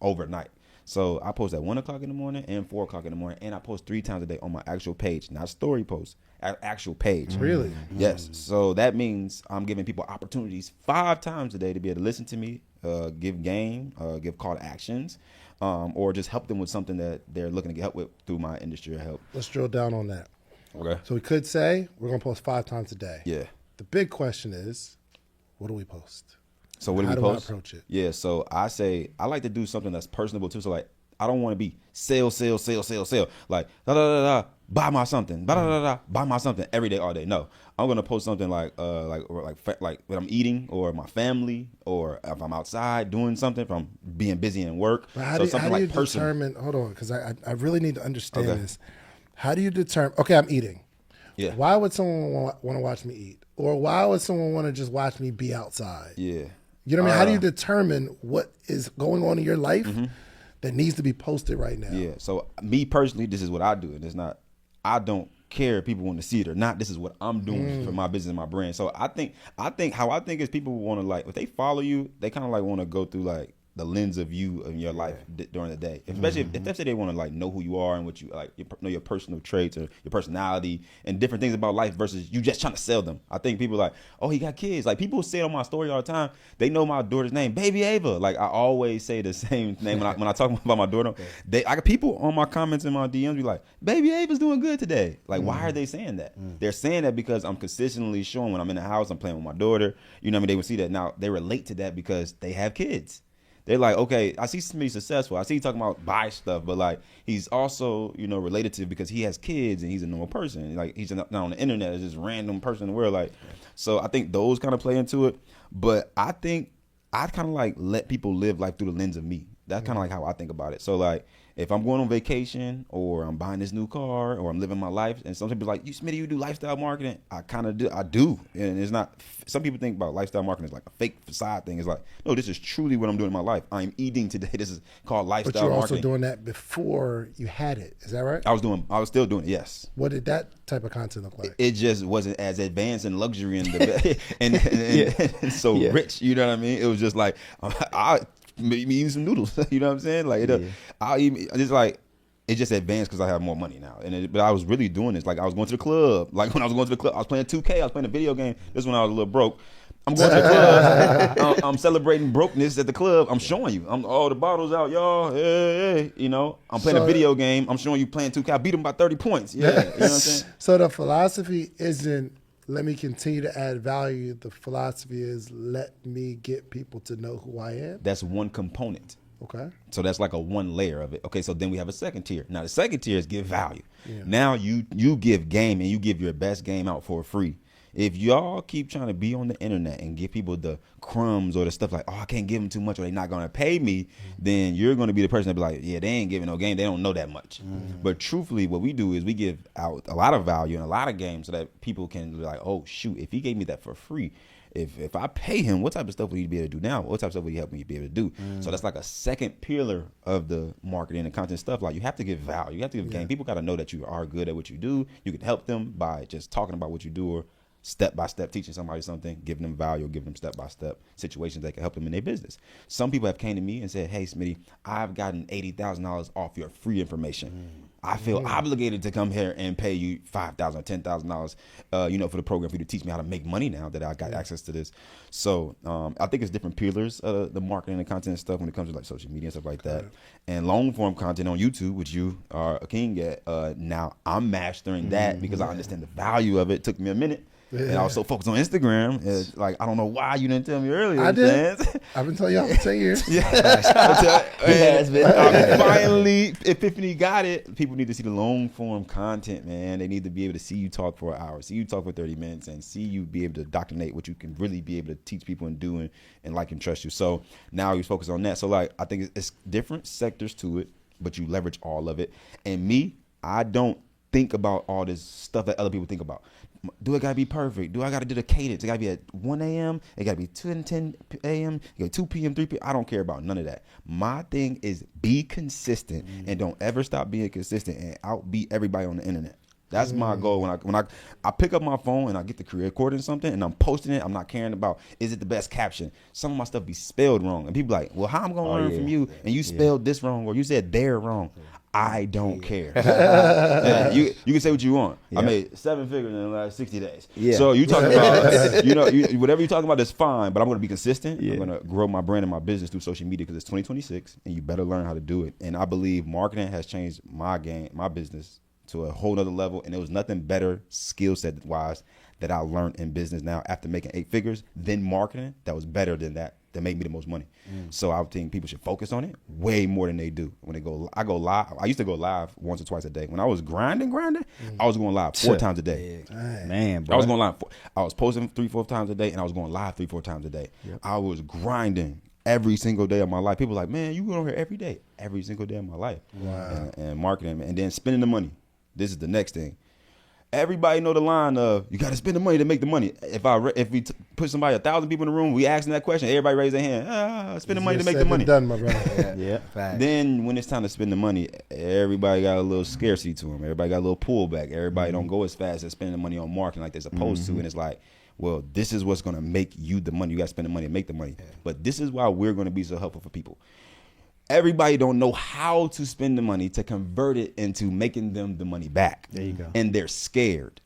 overnight. So I post at 1 o'clock in the morning and 4 o'clock in the morning, and I post 3 times a day on my actual page, not story posts, actual page. Really? Yes. So that means I'm giving people opportunities 5 times a day to be able to listen to me, give game, give call to actions, or just help them with something that they're looking to get help with through my industry or help. Let's drill down on that. Okay. So we could say we're going to post 5 times a day. Yeah. The big question is, what do we post? So what do How we do I post? approach it? Yeah. So I say I like to do something that's personable too. So like I don't want to be sell. Like da da da da. Buy my something. Da da da da. Buy my something every day, all day. No, I'm gonna post something like when I'm eating, or my family, or if I'm outside doing something, if I'm being busy in work. But how So do something you like personal. determine? Hold on, because I really need to understand Okay. this. How do you determine? Okay, I'm eating. Yeah. Why would someone want to watch me eat, or why would someone want to just watch me be outside? Yeah. You know what I mean? How do you determine what is going on in your life that needs to be posted right now? Yeah. So me personally, this is what I do, and it's not. I don't care if people want to see it or not. This is what I'm doing for my business and my brand. So I think how I think is people want to, like, if they follow you, they kind of like want to go through like the lens of you in your life during the day, especially if they want to like know who you are and what you like, know your personal traits or your personality and different things about life versus you just trying to sell them. I think people are like, oh, he got kids. Like people say it on my story all the time. They know my daughter's name, Baby Ava. Like I always say the same name when I talk about my daughter. I got people on my comments and my DMs be like, Baby Ava's doing good today. Like why are they saying that? They're saying that because I'm consistently showing when I'm in the house, I'm playing with my daughter. You know what I mean? They would see that. Now they relate to that because they have kids. They're like, okay, I see Smitty successful. I see he talking about buy stuff, but like he's also, you know, related to because he has kids and he's a normal person. Like he's not on the internet, it's just random person in the world. Like, so I think those kind of play into it. But I think I kind of like let people live life through the lens of me. That's kind of like how I think about it. So like if I'm going on vacation or I'm buying this new car or I'm living my life, and some people are like, you Smitty, you do lifestyle marketing. I kind of do. I do. And it's not, some people think about lifestyle marketing as like a fake facade thing. It's like, no, this is truly what I'm doing in my life. I'm eating today. This is called lifestyle But you're marketing. also doing that before you had it. Is that right? I was still doing it, yes. What did that type of content look like? It just wasn't as advanced in luxury and so rich. You know what I mean? It was just like, I me eating some noodles. You know what I'm saying? Like I'll eat. It's like it's just advanced because I have more money now. But I was really doing this. Like I was going to the club. Like when I was going to the club, I was playing 2K. I was playing a video game. This is when I was a little broke. I'm going to the club. I'm celebrating brokenness at the club. I'm showing you. I'm all the bottles out, y'all. Hey. You know, I'm playing a video game. I'm showing you playing 2K. I beat them by 30 points. Yeah. You know what I'm saying? So the philosophy isn't let me continue to add value. The philosophy is let me get people to know who I am. That's one component. Okay. So that's like a one layer of it. Okay, so then we have a second tier. Now the second tier is give value. Yeah. Now you give game and you give your best game out for free. If y'all keep trying to be on the internet and give people the crumbs or the stuff like, oh, I can't give them too much or they're not going to pay me, then you're going to be the person that be like, yeah, they ain't giving no game. They don't know that much. But truthfully, what we do is we give out a lot of value and a lot of games so that people can be like, oh, shoot, if he gave me that for free, if I pay him, what type of stuff will he be able to do now? What type of stuff will he help me be able to do? So that's like a second pillar of the marketing and content stuff. Like you have to give value. You have to give game. People got to know that you are good at what you do. You can help them by just talking about what you do or step-by-step teaching somebody something, giving them value, or giving them step-by-step situations that can help them in their business. Some people have came to me and said, hey, Smitty, I've gotten $80,000 off your free information. I feel obligated to come here and pay you $5,000, $10,000, for the program for you to teach me how to make money now that I got access to this. So I think it's different pillars of the marketing and content stuff when it comes to like social media and stuff like that. And long form content on YouTube, which you are a king at. Now I'm mastering that because I understand the value of it. It took me a minute. Yeah. And I was so focused on Instagram. It's like, I don't know why you didn't tell me earlier. I did. I've been telling y'all for 10 years. Finally, Epiphany got it. People need to see the long form content, man. They need to be able to see you talk for an hour, see you talk for 30 minutes, and see you be able to indoctrinate what you can really be able to teach people and do and like and trust you. So now you focus on that. So like, I think it's different sectors to it, but you leverage all of it. And me, I don't think about all this stuff that other people think about. Do it gotta be perfect? Do I gotta do the cadence? It gotta be at 1 a.m. It gotta be 10 a.m. You got 2 p.m., 3 p.m. I don't care about none of that. My thing is be consistent and don't ever stop being consistent and outbeat everybody on the internet. That's my goal. When I pick up my phone and I get to recording something and I'm posting it, I'm not caring about is it the best caption. Some of my stuff be spelled wrong, and people like, well, how I'm gonna learn from you and you spelled this wrong or you said they're wrong. I don't care. You can say what you want. I made 7 figures in the last 60 days. Yeah. So you talking about, whatever you're talking about is fine, but I'm going to be consistent. I'm going to grow my brand and my business through social media because it's 2026 and you better learn how to do it. And I believe marketing has changed my business to a whole nother level. And there was nothing better skill set wise that I learned in business now after making 8 figures than marketing that was better than that made me the most money. So I think people should focus on it way more than they do. When I go live. I used to go live once or twice a day. When I was grinding, I was going live 4 times a day. Man, bro. I was going live. I was posting 3-4 times a day, and I was going live 3-4 times a day. Yep. I was grinding every single day of my life. People were like, man, you go on here every day, every single day of my life. Wow. And marketing, and then spending the money. This is the next thing. Everybody know the line of you got to spend the money to make the money. If we put somebody 1,000 people in the room, we asking that question, everybody raise their hand. Spend the money to make the money. Done, my brother. Then when it's time to spend the money, everybody got a little scarcity to them. Everybody got a little pullback. Everybody don't go as fast as spending the money on marketing like they're supposed to. And it's like, well, this is what's going to make you the money. You got to spend the money to make the money. But this is why we're going to be so helpful for people. Everybody don't know how to spend the money to convert it into making them the money back. There you go. And they're scared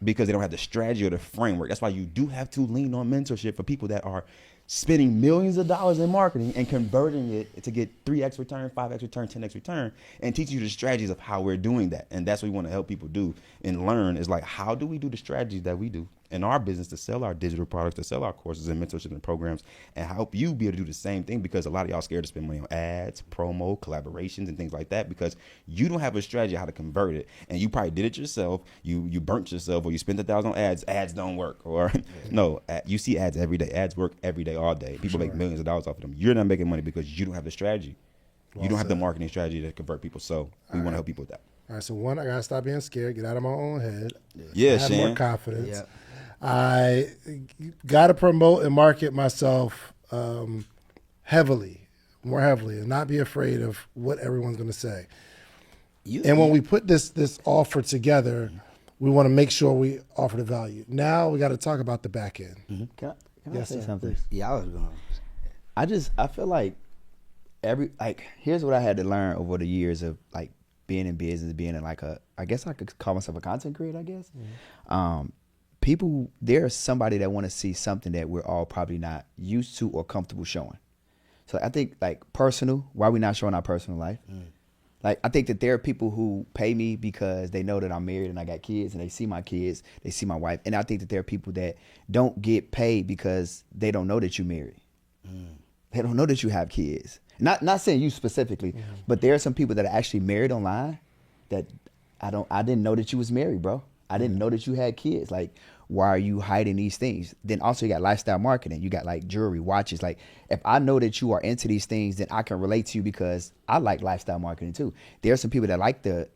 because they don't have the strategy or the framework. That's why you do have to lean on mentorship for people that are spending millions of dollars in marketing and converting it to get 3x return, 5x return, 10x return, and teaching you the strategies of how we're doing that. And that's what we want to help people do and learn is like, how do we do the strategies that we do in our business to sell our digital products, to sell our courses and mentorship and programs, and help you be able to do the same thing, because a lot of y'all scared to spend money on ads, promo, collaborations, and things like that because you don't have a strategy how to convert it. And you probably did it yourself, you burnt yourself, or you spent $1,000 on ads don't work. Or no, you see ads every day. Ads work every day, all day. People make millions of dollars off of them. You're not making money because you don't have the strategy. You don't have the marketing strategy to convert people. So we want to help people with that. All right, so one, I got to stop being scared, get out of my own head. Have Shan. More confidence. I got to promote and market myself more heavily, and not be afraid of what everyone's going to say. When we put this offer together, we want to make sure we offer the value. Now we got to talk about the back end. Can I say something? Yeah, I was going. I feel like here's what I had to learn over the years of like being in business, being in like I guess I could call myself a content creator, I guess. People, there's somebody that want to see something that we're all probably not used to or comfortable showing. So I think like why we not showing our personal life? Like I think that there are people who pay me because they know that I'm married and I got kids, and they see my kids, they see my wife. And I think that there are people that don't get paid because they don't know that you're married. They don't know that you have kids. Not saying you specifically, but there are some people that are actually married online that I didn't know that you was married, bro. I didn't know that you had kids. Like, why are you hiding these things? Then also you got lifestyle marketing. You got like jewelry, watches. Like, if I know that you are into these things, then I can relate to you because I like lifestyle marketing too. There are some people that like the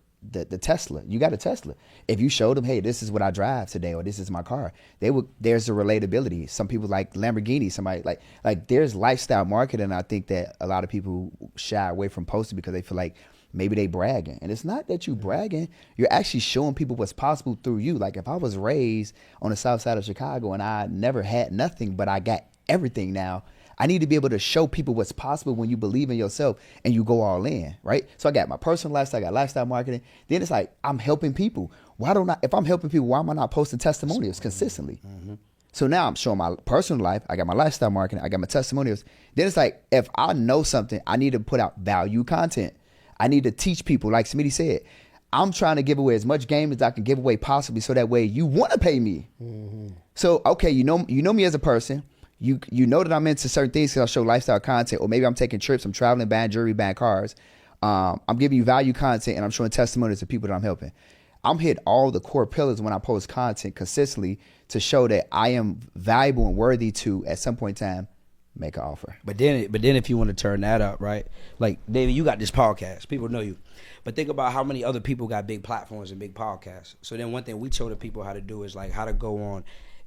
Tesla. You got a Tesla. If you showed them, hey, this is what I drive today, or this is my car, there's a relatability. Some people like Lamborghini. Somebody like there's lifestyle marketing. I think that a lot of people shy away from posting because they feel like maybe they bragging. And it's not that you bragging. You're actually showing people what's possible through you. Like if I was raised on the south side of Chicago and I never had nothing, but I got everything now, I need to be able to show people what's possible when you believe in yourself and you go all in, right? So I got my personal lifestyle, I got lifestyle marketing. Then it's like, I'm helping people. If I'm helping people, why am I not posting testimonials consistently? So now I'm showing my personal life. I got my lifestyle marketing. I got my testimonials. Then it's like, if I know something, I need to put out value content. I need to teach people, like Smitty said. I'm trying to give away as much game as I can give away possibly, so that way you want to pay me. So, okay, you know me as a person. You know that I'm into certain things because I show lifestyle content, or maybe I'm taking trips, I'm traveling, buying jewelry, buying cars. I'm giving you value content, and I'm showing testimonies to people that I'm helping. I'm hitting all the core pillars when I post content consistently to show that I am valuable and worthy to, at some point in time, make an offer. But then if you want to turn that up, right? Like, David, you got this podcast. People know you. But think about how many other people got big platforms and big podcasts. So then one thing we told the people how to do is like how to go on,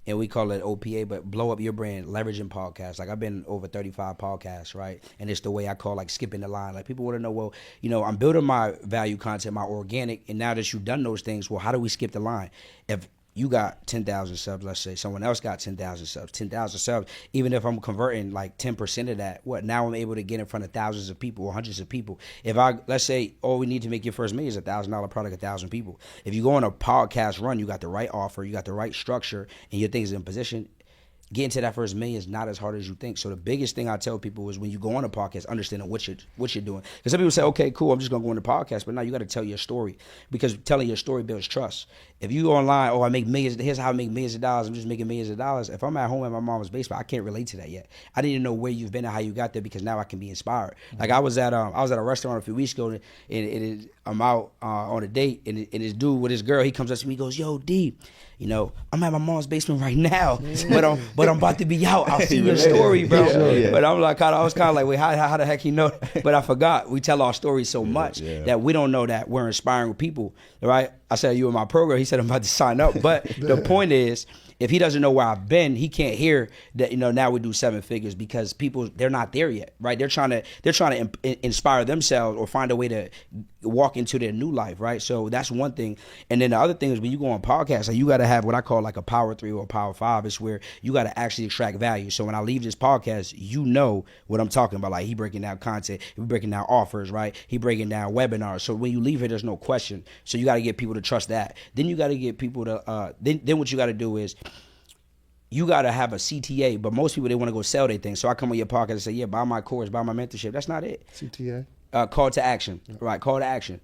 and we call it OPA, but blow up your brand, leveraging podcasts. Like, I've been over 35 podcasts, right? And it's the way I call, like, skipping the line. Like, people want to know, well, you know, I'm building my value content, my organic, and now that you've done those things, well, how do we skip the line? If you got 10,000 subs, let's say, someone else got 10,000 subs, even if I'm converting like 10% of that, what, now I'm able to get in front of thousands of people or hundreds of people. If let's say, all we need to make your first million is $1,000 product, 1,000 people. If you go on a podcast run, you got the right offer, you got the right structure, and your thing's in position, getting to that first million is not as hard as you think. So the biggest thing I tell people is when you go on a podcast, understanding what you're doing. Because some people say, okay, cool, I'm just going to go on the podcast. But now you got to tell your story, because telling your story builds trust. If you go online, I make millions, here's how I make millions of dollars, I'm just making millions of dollars. If I'm at home in my mom's basement, I can't relate to that yet. I didn't know where you've been and how you got there, because now I can be inspired. Like, I was at a restaurant a few weeks ago, and I'm out on a date, and this dude with his girl, he comes up to me, he goes, yo, D, you know, I'm at my mom's basement right now, but I'm about to be out. I'll see your story, bro. Yeah. But I'm like, I was kind of like, wait, how the heck he know? But I forgot. We tell our stories so much that we don't know that we're inspiring people, right? I said, you in my program. He said, I'm about to sign up. But the point is, if he doesn't know where I've been, he can't hear that, you know, now we do 7 figures, because people, they're not there yet, right? They're trying to inspire themselves or find a way to walk into their new life, right? So that's one thing. And then the other thing is, when you go on podcasts, like, you got to have what I call like a power 3 or a power 5. It's where you got to actually extract value. So when I leave this podcast, you know what I'm talking about. Like, he breaking down content, he breaking down offers, right? He breaking down webinars. So when you leave here, there's no question. So you got to get people to trust that. Then you got to get people to, then what you got to do is, you got to have a CTA, but most people, they want to go sell their thing. So I come on your podcast and say, yeah, buy my course, buy my mentorship. That's not it. CTA? Call to action. Right, call to action.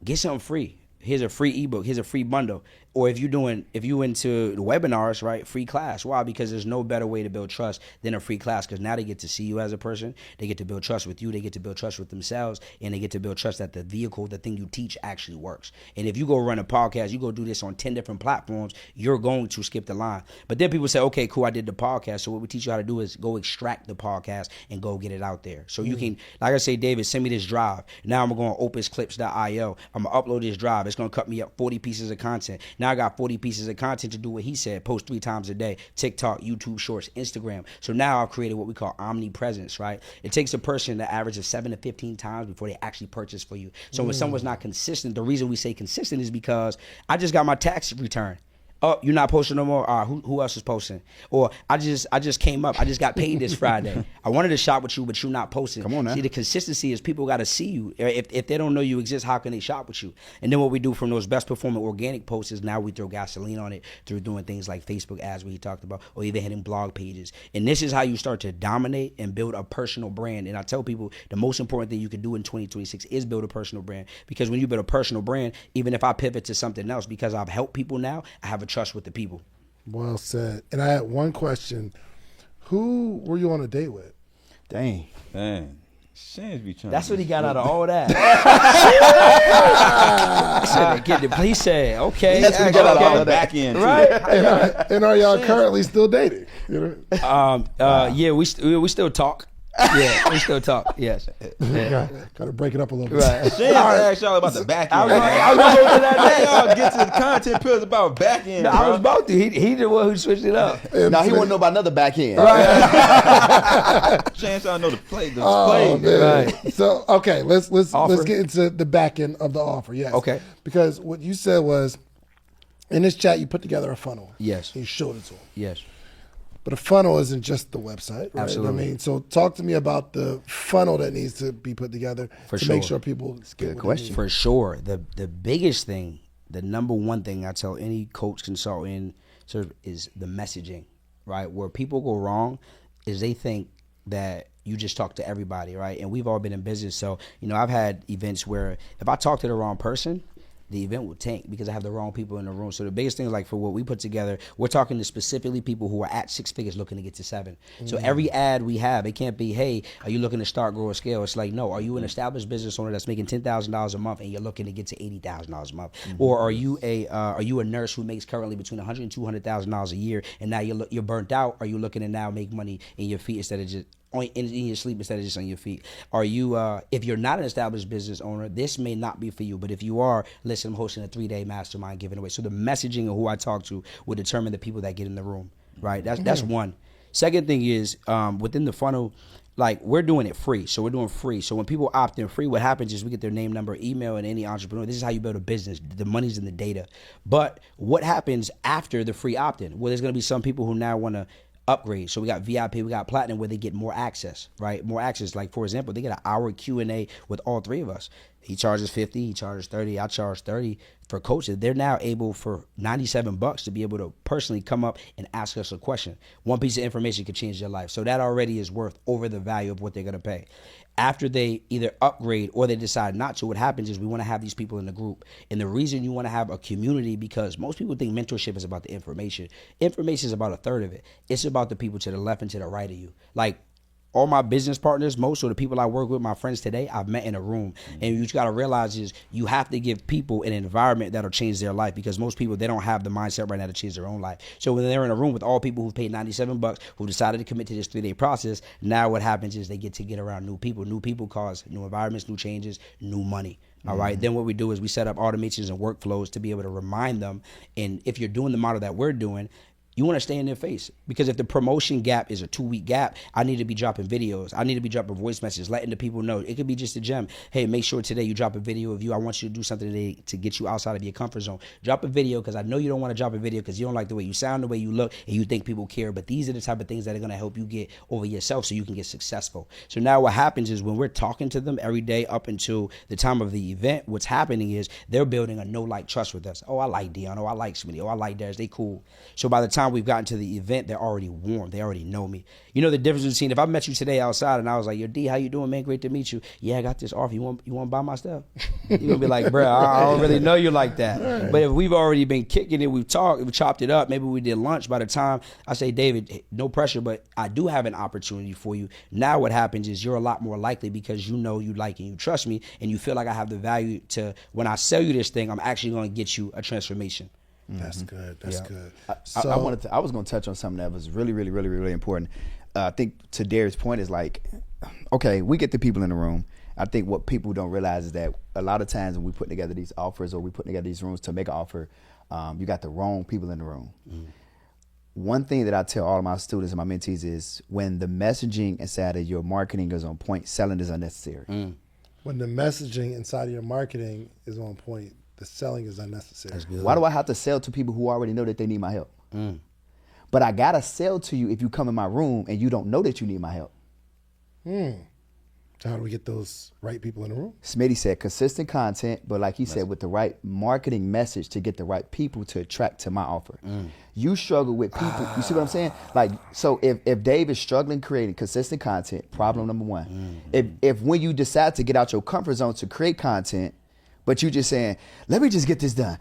Get something free. Here's a free ebook. Here's a free bundle. Or if you into the webinars, right, free class. Why? Because there's no better way to build trust than a free class, because now they get to see you as a person. They get to build trust with you. They get to build trust with themselves, and they get to build trust that the vehicle, the thing you teach, actually works. And if you go run a podcast, you go do this on 10 different platforms, you're going to skip the line. But then people say, okay, cool, I did the podcast. So what we teach you how to do is go extract the podcast and go get it out there. So you can, like I say, David, send me this drive. Now I'm going to opusclips.io. I'm going to upload this drive. It's going to cut me up 40 pieces of content. Now I got 40 pieces of content to do what he said, post 3 times a day, TikTok, YouTube Shorts, Instagram. So now I've created what we call omnipresence, right? It takes a person that averages 7 to 15 times before they actually purchase for you. So when someone's not consistent, the reason we say consistent is because I just got my tax return. Oh, you're not posting no more? Who else is posting? Or I just came up. I just got paid this Friday. I wanted to shop with you, but you're not posting. Come on now. See, the consistency is people got to see you. If they don't know you exist, how can they shop with you? And then what we do from those best performing organic posts is now we throw gasoline on it through doing things like Facebook ads, where he talked about, or even hitting blog pages. And this is how you start to dominate and build a personal brand. And I tell people the most important thing you can do in 2026 is build a personal brand. Because when you build a personal brand, even if I pivot to something else, because I've helped people now, I have a trust with the people. Well said. And I had one question. Who were you on a date with? Dang. Man, Shands be trying. That's what he got out of all that. He said, okay. That's what he got out of all the back end, too. Right? And are y'all currently still dating? You know? Yeah, we still talk. Yeah, we still talk. Yes. Yeah. Got to break it up a little bit. Right. Shands asked y'all about the back end. I was going to go to that How y'all get to the content pills about back end? No, I was about to. He the one who switched it up. Now he want to know about another back end. Shands y'all know the play. Man. Right. So okay, let's Offer. get into the back end of the offer. Yes. Okay. Because what you said was, in this chat, you put together a funnel. Yes. You showed it to him. Yes. But a funnel isn't just the website, right? Absolutely. I mean, so talk to me about the funnel that needs to be put together to make sure people get what they need. For sure. The biggest thing, the number one thing I tell any coach, consultant, is the messaging, right? Where people go wrong is they think that you just talk to everybody, right? And we've all been in business. So, I've had events where if I talk to the wrong person, the event will tank because I have the wrong people in the room. So the biggest thing is like for what we put together, we're talking to specifically people who are at 6 figures looking to get to 7. So every ad we have, it can't be, hey, are you looking to start, grow, or scale? It's like, no, are you an established business owner that's making $10,000 a month and you're looking to get to $80,000 a month? Or are you a nurse who makes currently between $100,000 and $200,000 a year and now you're burnt out? Are you looking to now make money in your feet instead of just in your sleep instead of just on your feet? Are you if you're not an established business owner, this may not be for you, but if you are, listen, I'm hosting a 3-day mastermind giving away. So the messaging of who I talk to will determine the people that get in the room, right? That's one. Second thing is within the funnel, like we're doing it free. So we're doing free. So when people opt in free, what happens is we get their name, number, email, and any entrepreneur. This is how you build a business. The money's in the data. But what happens after the free opt-in? Well, there's going to be some people who now want to upgrade. So we got VIP, we got platinum, where they get more access, right? More access. Like for example, they get an hour Q&A with all 3 of us. He charges 50, he charges 30, I charge 30 for coaches. They're now able for $97 to be able to personally come up and ask us a question. One piece of information could change their life. So that already is worth over the value of what they're going to pay. After they either upgrade or they decide not to, what happens is we want to have these people in the group. And the reason you want to have a community, because most people think mentorship is about the information. Information is about a third of it. It's about the people to the left and to the right of you. Like all my business partners, most of the people I work with, my friends today, I've met in a room. And you got to realize is you have to give people an environment that'll change their life, because most people, they don't have the mindset right now to change their own life. So when they're in a room with all people who paid $97, who decided to commit to this 3-day process, now what happens is they get around new people. New people cause new environments, new changes, new money. All right. Then what we do is we set up automations and workflows to be able to remind them. And if you're doing the model that we're doing, you want to stay in their face, because if the promotion gap is a 2-week gap, I need to be dropping videos. I need to be dropping voice messages, letting the people know. It could be just a gem. Hey, make sure today you drop a video of you. I want you to do something today to get you outside of your comfort zone. Drop a video, because I know you don't want to drop a video because you don't like the way you sound, the way you look, and you think people care. But these are the type of things that are going to help you get over yourself so you can get successful. So now what happens is when we're talking to them every day up until the time of the event, what's happening is they're building a know-like trust with us. Oh, I like Dion. Oh, I like Smitty. Oh, I like Darius. They cool. So by the time we've gotten to the event, they're already warm. They already know me. You know the difference between if I met you today outside and I was like, yo, D, how you doing, man? Great to meet you. Yeah, I got this offer. You want to buy my stuff? You're going to be like, bro, I don't really know you like that. Right. But if we've already been kicking it, we've talked, we chopped it up, maybe we did lunch, by the time I say, David, no pressure, but I do have an opportunity for you. Now what happens is you're a lot more likely, because you know you like and you trust me and you feel like I have the value to, when I sell you this thing, I'm actually going to get you a transformation. That's good. That's good. I was going to touch on something that was really, really, really, really important. I think to Darius' point is like, okay, we get the people in the room. I think what people don't realize is that a lot of times when we put together these offers or we put together these rooms to make an offer, you got the wrong people in the room. One thing that I tell all of my students and my mentees is when the messaging inside of your marketing is on point, selling is unnecessary. When the messaging inside of your marketing is on point, the selling is unnecessary. That's good. Why do I have to sell to people who already know that they need my help? But I got to sell to you if you come in my room and you don't know that you need my help. So how do we get those right people in the room? Smitty said consistent content, but like he said, with the right marketing message to get the right people to attract to my offer. You struggle with people. You see what I'm saying? Like, so if Dave is struggling creating consistent content, problem number one. If when you decide to get out your comfort zone to create content, but you just saying, let me just get this done.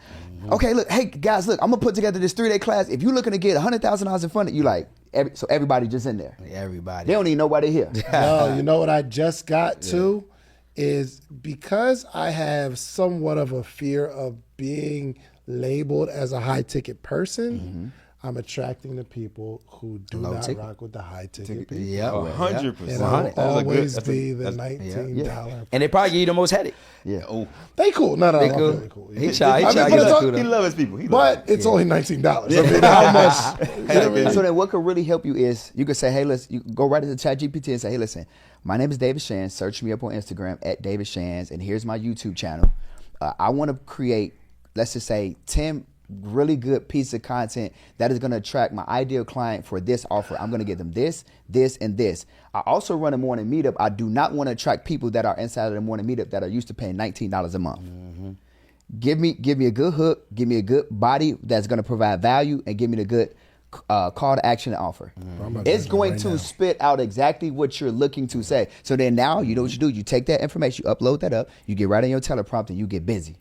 Okay, look, hey guys, look, I'm gonna put together this 3-day class. If you're looking to get $100,000 in funding, you like, so everybody just in there. Everybody. They don't even know why they're here. No, you know what I just got to is because I have somewhat of a fear of being labeled as a high ticket person. I'm attracting the people who do not rock with the high ticket people. Yeah, 100%. And I'll always be the $19. And they probably give you the most headache. Yeah. Oh, They cool. No, They I'm cool. really cool. He try. he loves his people. But it's only $19. I mean, how much? You know what I mean? So then what could really help you is you could say, hey, listen, you go right into ChatGPT and say, hey, listen, my name is David Shands. Search me up on Instagram at David Shands, and here's my YouTube channel. I want to create, let's just say, 10 really good piece of content that is going to attract my ideal client for this offer. I'm going to give them this, this, and this. I also run a morning meetup. I do not want to attract people that are inside of the morning meetup that are used to paying $19 a month. Give me a good hook, give me a good body that's going to provide value, and give me the good call to action and offer. It's going to spit out exactly what you're looking to say. So then now you know what you do. You take that information, you upload that up, you get right in your teleprompter, and you get busy.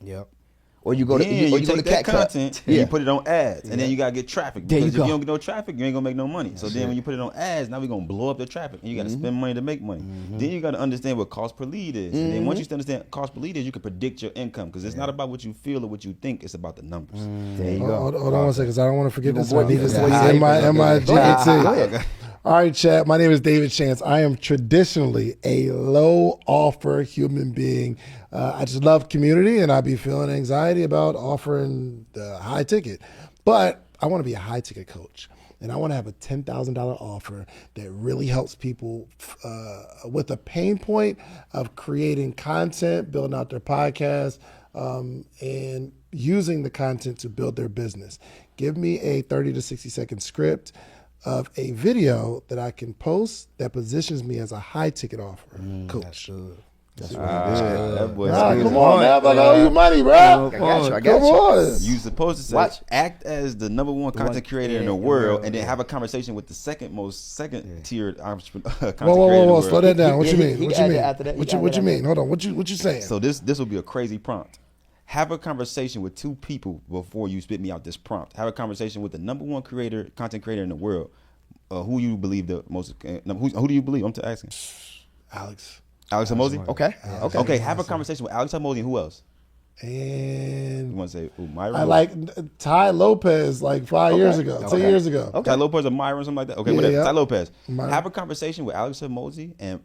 or you go to Then or you go to take that Cat content and you put it on ads, and then you gotta get traffic. There you Because if go. you don't get no traffic, you ain't gonna make no money. So then when you put it on ads, now we're gonna blow up the traffic, and you gotta spend money to make money. Then you gotta understand what cost per lead is, and then once you understand cost per lead is, you can predict your income, because it's not about what you feel or what you think; it's about the numbers. There you go. Hold on one second, because I don't want to forget this. gonna I need voice this me. in my Go GAT. ahead. All right, chat. My name is David Shands. I am traditionally a low offer human being. I just love community, and I be feeling anxiety about offering the high ticket. But I want to be a high ticket coach, and I want to have a $10,000 offer that really helps people with a pain point of creating content, building out their podcast, and using the content to build their business. Give me a 30 to 60 second script of a video that I can post that positions me as a high ticket offer coach. That boy Nah, said- come on, man. I owe you money, bro. I got Come you. on. You supposed to say, Watch. act as the number one content creator in the world, and then have a conversation with the second tiered content creator in the Whoa. world. Slow that down. What you he mean? can What you add mean? that after that. He What can you add that mean? Hold on. What you saying? So this will be a crazy prompt. Have a conversation with two people before you spit me out this prompt. Have a conversation with the number one content creator in the world. Who you believe the most? Who do you believe? I'm asking. Alex. Alex Hormozy? Okay. Have a conversation with Alex Hormozy and who else? You And want to say Myron? I like Ty Lopez like 5 years ago, 10 years ago. Ty Lopez or Myron, something like that. Okay, Yeah, whatever. yeah. Ty Lopez. Myron. Have a conversation with Alex Hormozy and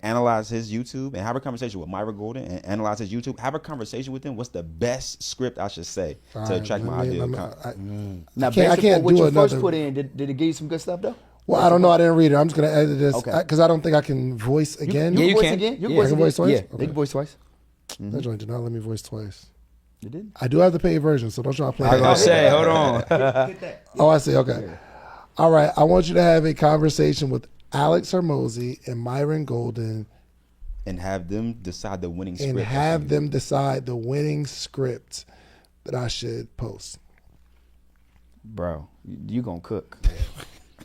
analyze his YouTube, and have a conversation with Myra Golden and analyze his YouTube. Have a conversation with him. What's the best script I should say to attract my ideal content? Now, I based can't upon what do you another- first put in, did it give you some good stuff though? Well, I don't know. I didn't read it. I'm just going to edit this Okay. because I don't think I can voice again. You you voice can. again. You Yeah. voice I can again. voice twice? Yeah, Okay. they can voice twice. That joint did not let me voice twice. It did. I do have the paid version, so don't try to play I was that. gonna say, hold on. Oh, I see. Okay. All right. I want you to have a conversation with Alex Hormozy and Myron Golden And have them decide the winning script. and have them decide the winning script that I should post. Bro, you gonna cook.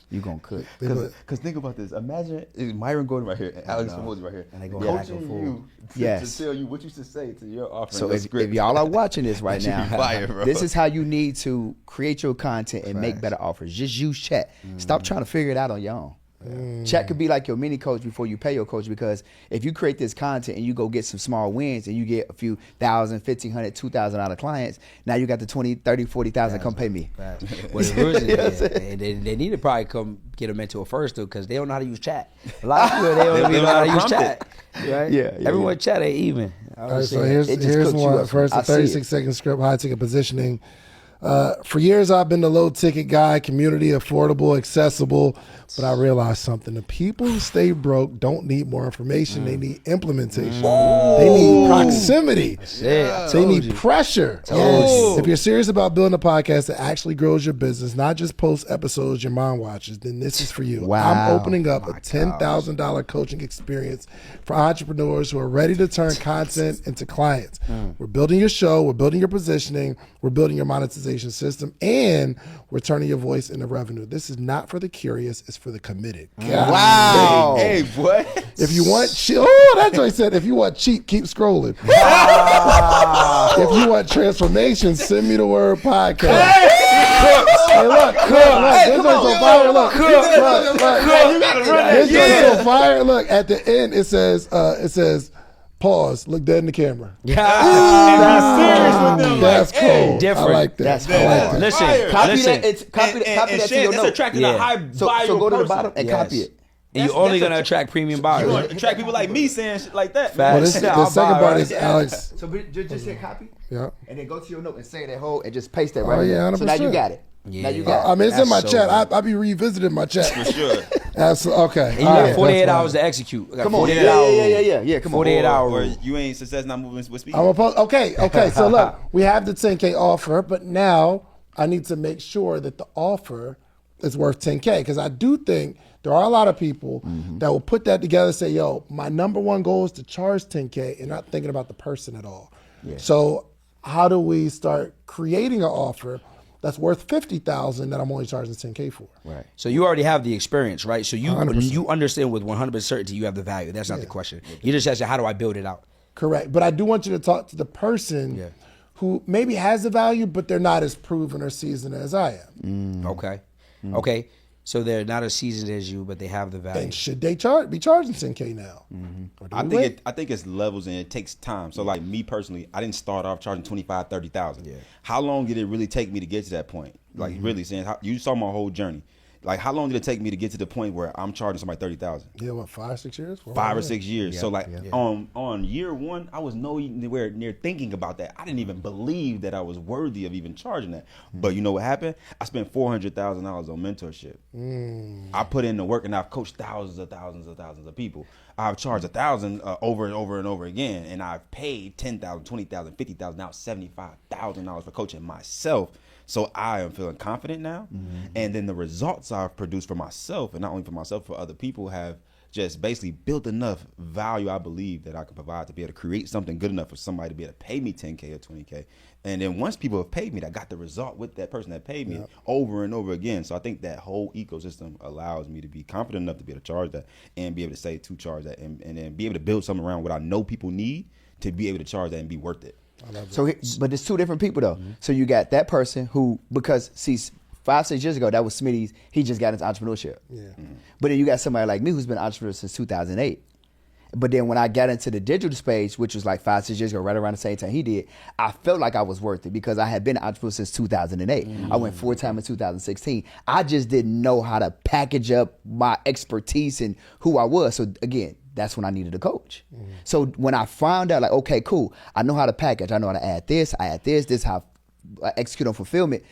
You gonna cook. Because think about this. Imagine it's Myron Golden right here and Alex Hormozy right here. And they go coaching back and forth. you Yes. to tell you what you should say to your offering. So your if script. y'all are watching this right That now, should be fire, bro. this is how you need to create your content and make better offers. Just use chat. Stop trying to figure it out on your own. Chat could be like your mini coach before you pay your coach, because if you create this content and you go get some small wins and you get a few thousand, 1,500, 2,000 out of clients, now you got the 20, 30, 40,000, come pay me. Well, the reason they need to probably come get a mentor first, though, because they don't know how to use chat. A lot of people, they don't even know how to use chat. Right? Yeah, Everyone chat ain't even. All right, so here's It just cooks you one. up. First, I the see it. 36-second script, high ticket positioning. For years, I've been the low ticket guy, community, affordable, accessible. But I realized something. The people who stay broke don't need more information. They need implementation. They need proximity. They need pressure. Yes. If you're serious about building a podcast that actually grows your business, not just post episodes your mom watches, then this is for you. Wow. I'm opening up a $10,000 coaching experience for entrepreneurs who are ready to turn content into clients. We're building your show. We're building your positioning. We're building your monetization system. And we're turning your voice into revenue. This is not for the curious. It's for the committed. God. Wow. Hey, boy. If you want cheap, oh, that joint said, if you want cheap, keep scrolling. If you want transformation, send me the word podcast. Hey, look, this joint's so fire. Look, this joint's so fire. Look, at the end it says, pause, look dead in the camera. That's cold. Different. I like that. That's I like hard. that. Listen, Copy listen. that. Copy that to your It's note. attracting a high So go to the bottom and copy it. And you're only gonna attract premium You buyers. want to attract people like me saying shit like that. Well, Man. this, the I'll second buy, part right? is Alex. So just hit copy. Yeah. And then go to your note and say that whole and just paste that right yeah, there. So now 100%. you got it. Now you got I mean, it's in my That's chat. so I be revisiting my chat. For sure. That's okay. And you All got right, 48 that's hours fine. to execute. Come on. 48 Yeah. hours. Come on. 48 hour Or rule. you ain't success not moving with speed. Okay. So look, we have the 10K offer, but now I need to make sure that the offer is worth 10K, because I do think there are a lot of people that will put that together and say, yo, my number one goal is to charge 10K and not thinking about the person at all. So how do we start creating an offer that's worth $50,000 that I'm only charging 10K for? Right. So you already have the experience, right? So you 100%. you understand with 100% certainty you have the value. That's not the question. You just ask, how do I build it out? Correct. But I do want you to talk to the person who maybe has the value, but they're not as proven or seasoned as I am. Okay. Okay. So they're not as seasoned as you, but they have the value. Then should they be charging 10K now? Or do we wait? I think it's levels and it takes time. So like me personally, I didn't start off charging 25, 30,000. Yeah. How long did it really take me to get to that point? Like really saying, you saw my whole journey. Like how long did it take me to get to the point where I'm charging somebody 30,000? Yeah, what, 5, 6 years? 5 or 6 years. Yeah, So like yeah. on year one, I was nowhere near thinking about that. I didn't even believe that I was worthy of even charging that. But you know what happened? I spent $400,000 on mentorship. I put in the work and I've coached thousands of people. I've charged 1,000 over and over and over again, and I've paid 10,000, 20,000, 50,000, now $75,000 for coaching myself. So I am feeling confident now. And then the results I've produced for myself, and not only for myself, for other people, have just basically built enough value, I believe, that I can provide to be able to create something good enough for somebody to be able to pay me 10K or 20K. And then once people have paid me, I got the result with that person that paid me over and over again. So I think that whole ecosystem allows me to be confident enough to be able to charge that and be able to say to charge that and then be able to build something around what I know people need to be able to charge that and be worth it. So, but there's two different people though. So you got that person who, because see, 5, 6 years ago, that was Smitty's. He just got into entrepreneurship. Yeah. But then you got somebody like me who's been an entrepreneur since 2008. But then when I got into the digital space, which was like 5, 6 years ago, right around the same time he did, I felt like I was worth it because I had been an entrepreneur since 2008. I went full-time in 2016. I just didn't know how to package up my expertise and who I was. So again, that's when I needed a coach. So when I found out, like, okay, cool, I know how to package. I know how to add this, this is how I execute on fulfillment.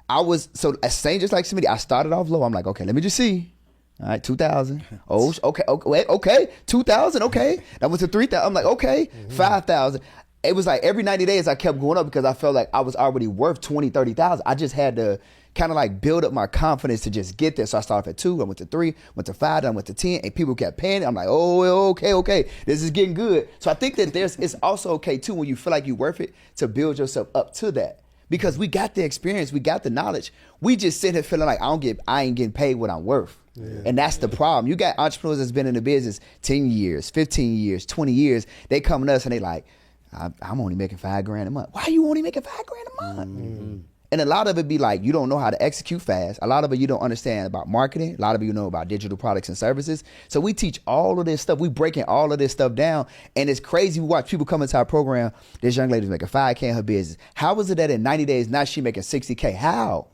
I was, so same just like Smitty, I started off low. I'm like, okay, let me just see. All right, 2,000. Oh, okay, wait, okay, 2,000, okay. That went to 3,000. I'm like, okay, 5,000. It was like every 90 days I kept going up because I felt like I was already worth 20, 30,000. I just had to kind of like build up my confidence to just get there. So I started at 2, I went to 3, went to 5, then I went to 10, and people kept paying. I'm like, oh, okay, this is getting good. So I think that it's also okay too when you feel like you're worth it to build yourself up to that. Because we got the experience, we got the knowledge. We just sit here feeling like I ain't getting paid what I'm worth. Yeah. And that's the problem. You got entrepreneurs that's been in the business 10 years, 15 years, 20 years. They come to us and they like, I'm only making $5,000 a month. Why are you only making $5,000 a month? And a lot of it be like, you don't know how to execute fast. A lot of it you don't understand about marketing. A lot of it you know about digital products and services. So we teach all of this stuff. We breaking all of this stuff down. And it's crazy. We watch people come into our program. This young lady's making $5K in her business. How was it that in 90 days, now she making $60K? How?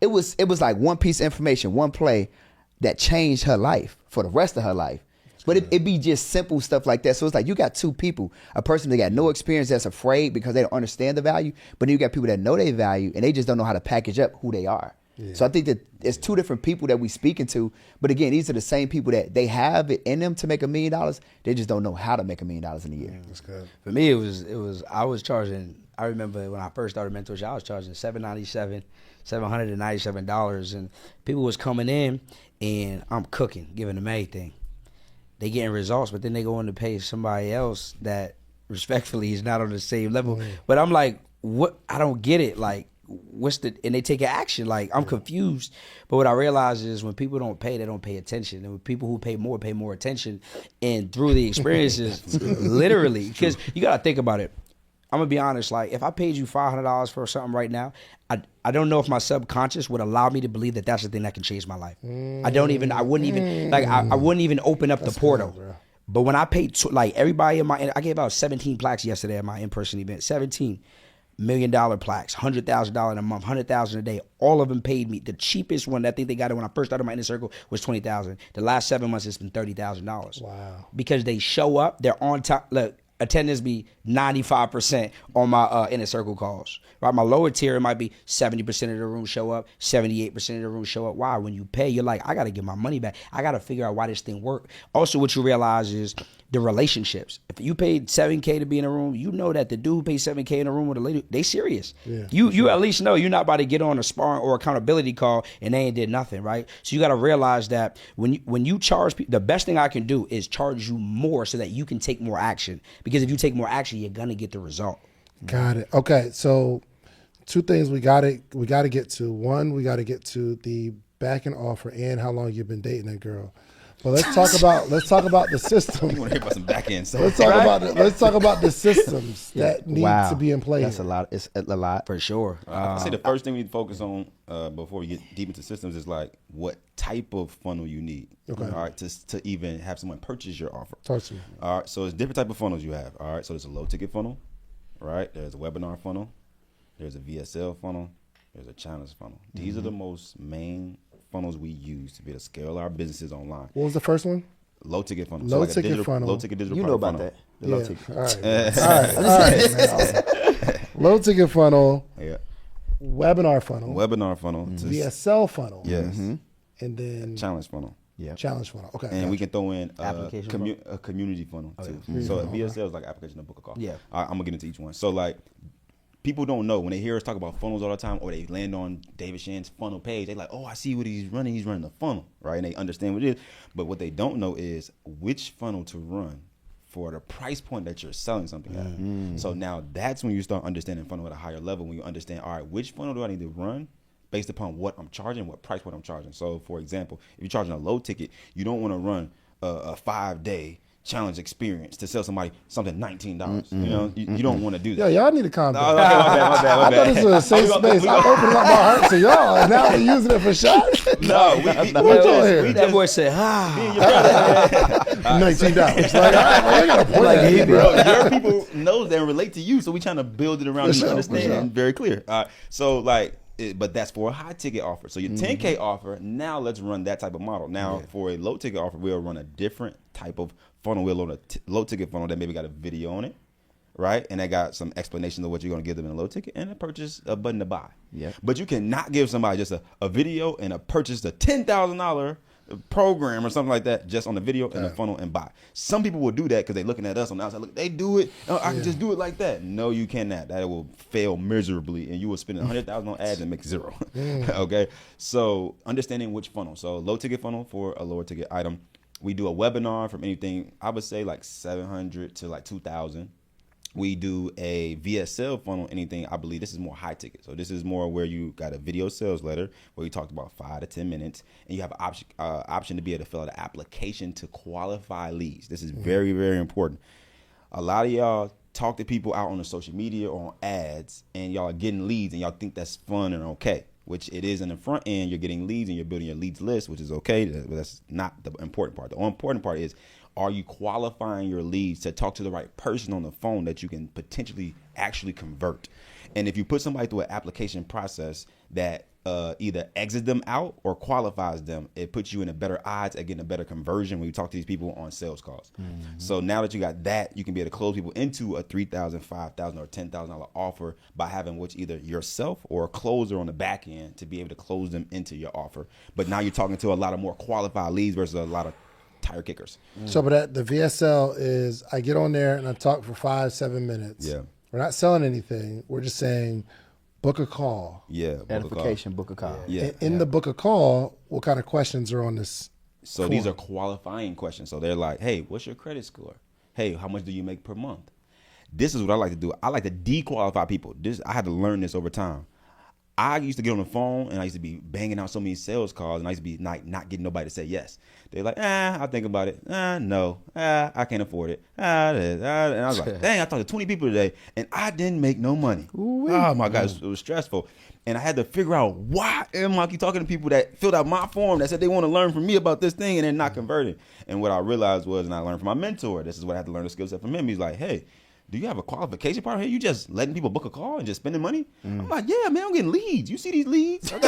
It was like one piece of information, one play that changed her life for the rest of her life. But it be just simple stuff like that. So it's like you got two people, a person that got no experience that's afraid because they don't understand the value, but then you got people that know their value and they just don't know how to package up who they are. Yeah. So I think that it's two different people that we speaking to. But again, these are the same people that they have it in them to make $1 million. They just don't know how to make $1 million in a year. That's good. For me, it was I was charging, I remember when I first started mentorship, I was charging $797, and people was coming in and I'm cooking, giving them everything. They getting results, but then they go in to pay somebody else that respectfully is not on the same level. But I'm like, what? I don't get it. Like, what's the, and they take action. Like, I'm confused. But what I realize is when people don't pay, they don't pay attention. And when people who pay more attention. And through the experiences, literally, because you got to think about it. I'm going to be honest, like, if I paid you $500 for something right now, I don't know if my subconscious would allow me to believe that that's the thing that can change my life. I wouldn't even open up the portal. Good, but when I paid, like, everybody I gave out 17 plaques yesterday at my in-person event, $17 million plaques, $100,000 a month, $100,000 a day. All of them paid me. The cheapest one, I think they got it when I first started my inner circle, was $20,000. The last 7 months, it's been $30,000. Wow. Because they show up, they're on time. Look, attendance be 95% on my inner circle calls. Right, my lower tier, it might be 70% of the room show up, 78% of the room show up. Why? When you pay, you're like, I got to get my money back. I got to figure out why this thing worked. Also, what you realize is the relationships. If you paid $7K to be in a room, you know that the dude who paid $7K in a room with a lady, they serious. Yeah, you at least know you're not about to get on a sparring or accountability call and they ain't did nothing, right? So you got to realize that when you charge people, the best thing I can do is charge you more so that you can take more action. Because if you take more action, you're gonna get the result. Got it. Okay, so two things we got to get to. One, we got to get to the back end offer and how long you've been dating that girl. Well, let's talk about the system. You want to hear about some back end stuff? Let's talk about the systems that need to be in place. That's a lot. It's a lot. For sure. I say the first thing we need to focus on before we get deep into systems is like what type of funnel you need. Okay. All right. To even have someone purchase your offer. Talk to me. All right. So there's different type of funnels you have. All right. So there's a low ticket funnel. Right. There's a webinar funnel. There's a VSL funnel. There's a challenge funnel. These are the most main funnels we use to be able to scale our businesses online. What was the first one? Low ticket funnel. Low ticket funnel. Low ticket digital. You know product about funnel. that. The low ticket. All right, man. Low ticket funnel. Yeah. Webinar funnel. Webinar funnel. VSL funnel. Yes. And then Challenge funnel. Yeah. challenge funnel. Okay. And we can throw in Application a community funnel too. yeah. So VSL is like application of book a call. Yeah. I'm gonna get into each one. So like people don't know when they hear us talk about funnels all the time, or they land on David Shands' funnel page. They like, oh, I see what he's running. He's running a funnel, right? And they understand what it is. But what they don't know is which funnel to run for the price point that you're selling something at. So now that's when you start understanding funnel at a higher level. When you understand, all right, which funnel do I need to run based upon what I'm charging, what price point I'm charging. So for example, if you're charging a low ticket, you don't want to run a 5-day challenge experience to sell somebody something $19. You know, you don't want to do that. Yeah, y'all need to calm down. Okay, my bad. I thought this was a safe space. I'm opening up my heart to y'all, and now we're using it for shots. That boy said, $19. Like, all right, I got a point. Like, bro, your people knows that and relate to you, so we trying to build it around you to understand and very clear. So like, but that's for a high ticket offer. So your 10K offer, now let's run that type of model. Now for a low ticket offer, we'll run a different type of funnel. We'll load a low ticket funnel that maybe got a video on it, right? And that got some explanation of what you're going to give them in a low ticket and a purchase, a button to buy. Yeah. But you cannot give somebody just a video and a purchase a $10,000 program or something like that just on the video and the funnel and buy. Some people will do that because they're looking at us on the outside. Look, they do it. Oh, I can just do it like that. No, you cannot. That will fail miserably, and you will spend $100,000 on ads and make zero. Okay, so understanding which funnel. So low ticket funnel for a lower ticket item. We do a webinar from anything, I would say like 700 to like 2,000. We do a VSL funnel, anything, I believe this is more high ticket. So this is more where you got a video sales letter where you talked about 5 to 10 minutes, and you have an option to be able to fill out an application to qualify leads. This is very, very important. A lot of y'all talk to people out on the social media or on ads, and y'all are getting leads, and y'all think that's fun and okay, which it is in the front end. You're getting leads and you're building your leads list, which is okay, but that's not the important part. The important part is, are you qualifying your leads to talk to the right person on the phone that you can potentially actually convert? And if you put somebody through an application process that either exits them out or qualifies them, it puts you in a better odds at getting a better conversion when you talk to these people on sales calls. So now that you got that, you can be able to close people into a $3,000, $5,000, or $10,000 offer by having which either yourself or a closer on the back end to be able to close them into your offer. But now you're talking to a lot of more qualified leads versus a lot of tire kickers. So, but the VSL is I get on there and I talk for 5-7 minutes. Yeah. We're not selling anything. We're just saying book a call. Yeah. Edification, book a call. Yeah. In the book a call, what kind of questions are on this? So these are qualifying questions. So they're like, hey, what's your credit score? Hey, how much do you make per month? This is what I like to do. I like to dequalify people. I had to learn this over time. I used to get on the phone and I used to be banging out so many sales calls, and I used to be not getting nobody to say yes. They're like, I'll think about it. No, I can't afford it. And I was like, dang, I talked to 20 people today and I didn't make no money. Oh my God, it was stressful. And I had to figure out, why am I keep talking to people that filled out my form that said they want to learn from me about this thing and they're not converting? And what I realized was, and I learned from my mentor, this is what I had to learn the skill set from him. He's like, hey, do you have a qualification part here? You just letting people book a call and just spending money? I'm like, yeah, man, I'm getting leads. You see these leads? You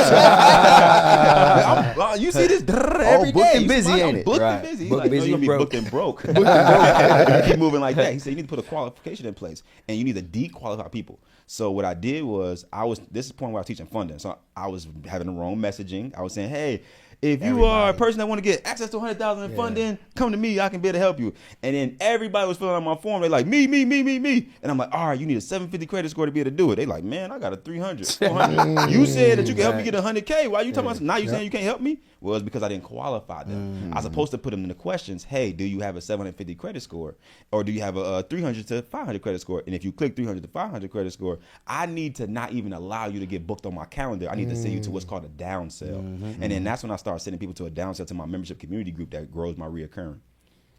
see this every day. And busy, ain't it? Booked and busy. He's like, no, you're going to be booked and broke. Keep moving like that. He said, you need to put a qualification in place, and you need to dequalify people. So what I did was, this is the point where I was teaching funding. So I was having the wrong messaging. I was saying, hey, if you are a person that want to get access to $100,000 in funding, come to me. I can be able to help you. And then everybody was filling out my form. They're like, me. And I'm like, all right, you need a 750 credit score to be able to do it. They like, man, I got a 300, 400. You said that you can help me get 100K. Why you talking about? Now you saying you can't help me? Well, it's because I didn't qualify them. I was supposed to put them in the questions. Hey, do you have a 750 credit score, or do you have a 300 to 500 credit score? And if you click 300 to 500 credit score, I need to not even allow you to get booked on my calendar. I need to send you to what's called a down sell, and then that's when I start sending people to a down sell to my membership community group that grows my reoccurring,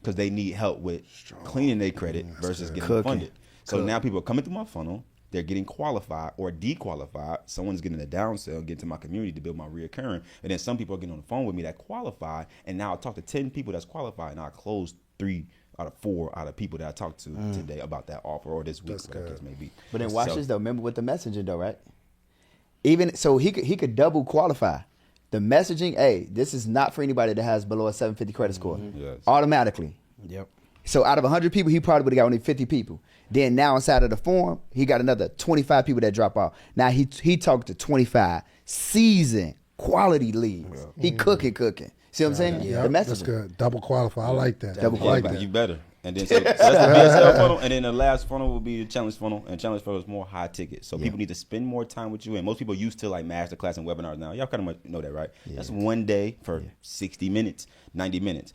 because they need help with cleaning their credit versus getting funded. So now people are coming through my funnel. They're getting qualified or dequalified. Someone's getting a down sell, getting to my community to build my reoccurring. And then some people are getting on the phone with me that qualify. And now I talk to 10 people that's qualified, and I close 3 out of 4 out of people that I talked to today about that offer or this week, whatever the case may be. But then watch this though. Remember with the messaging though, right? Even so, he could double qualify. The messaging, hey, this is not for anybody that has below a 750 credit score. Yes. Automatically. Yep. So out of 100 people, he probably would have got only 50 people. Then now inside of the form, he got another 25 people that drop off. Now he talked to 25 seasoned quality leads. He cooking. See what I'm saying? Yeah, The messaging. that's good. Double qualify. I like that. Double I like Yeah, that. you better. And then so that's the BSL funnel, and then the last funnel will be the challenge funnel, and challenge funnel is more high ticket. So people need to spend more time with you, and most people used to like masterclass and webinars now. Y'all kind of know that, right? That's one day for 60 minutes, 90 minutes.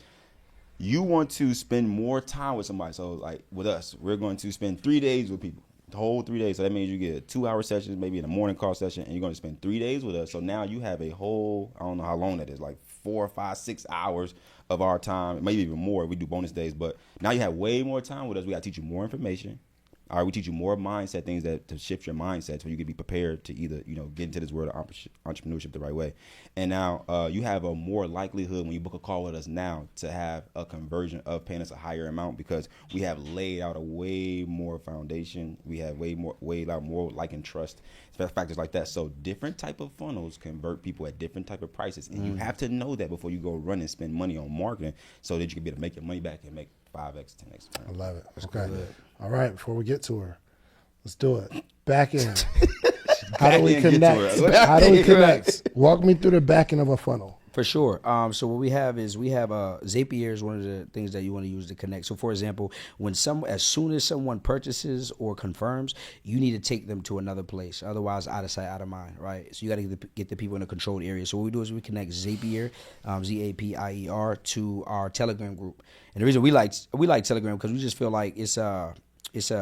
You want to spend more time with somebody. So like with us, we're going to spend 3 days with people, the whole 3 days. So that means you get a 2-hour session, maybe in a morning call session, and you're going to spend 3 days with us. So now you have a whole, I don't know how long that is, like 4, 5, 6 hours of our time, maybe even more if we do bonus days. But now you have way more time with us. We got to teach you more information. All right, we teach you more mindset things that to shift your mindset so you can be prepared to either, get into this world of entrepreneurship the right way. And now you have a more likelihood when you book a call with us now to have a conversion of paying us a higher amount, because we have laid out a way more foundation. We have way out more like and trust factors like that. So different type of funnels convert people at different type of prices, and you have to know that before you go run and spend money on marketing, so that you can be able to make your money back and make 5x, 10x. I love it. Okay. All right. Before we get to her, let's do it. Back end. How do we Back end, get to connect? her. How do we connect? Walk me through the back end of a funnel. For sure. So what we have Zapier is one of the things that you want to use to connect. So for example, as soon as someone purchases or confirms, you need to take them to another place. Otherwise, out of sight, out of mind, right? So you got to get the people in a controlled area. So what we do is we connect Zapier, Zapier, to our Telegram group. And the reason we like Telegram because we just feel like it's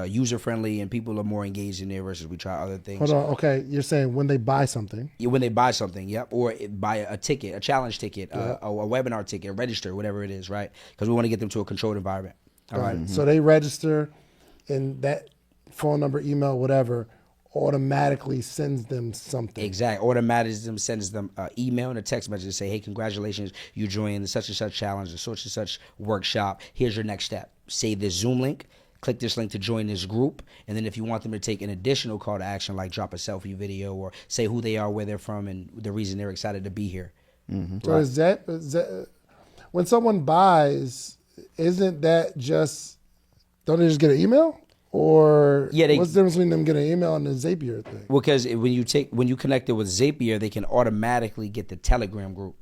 user friendly and people are more engaged in there versus we try other things. Hold on. Okay. You're saying when they buy something. Yeah, when they buy something, yep, or buy a ticket, a challenge ticket, a webinar ticket, register, whatever it is, right? Because we want to get them to a controlled environment. All right. Mm-hmm. So they register, and that phone number, email, whatever, automatically sends them something. Exactly. Automatically sends them an email and a text message to say, hey, congratulations, you joined the such and such challenge, the such and such workshop. Here's your next step. Save this Zoom link. Click this link to join this group. And then if you want them to take an additional call to action, like drop a selfie video or say who they are, where they're from, and the reason they're excited to be here. Mm-hmm. So is that when someone buys, isn't that just, don't they just get an email? Or what's the difference between them getting an email and the Zapier thing? Well, because when you connect it with Zapier, they can automatically get the Telegram group.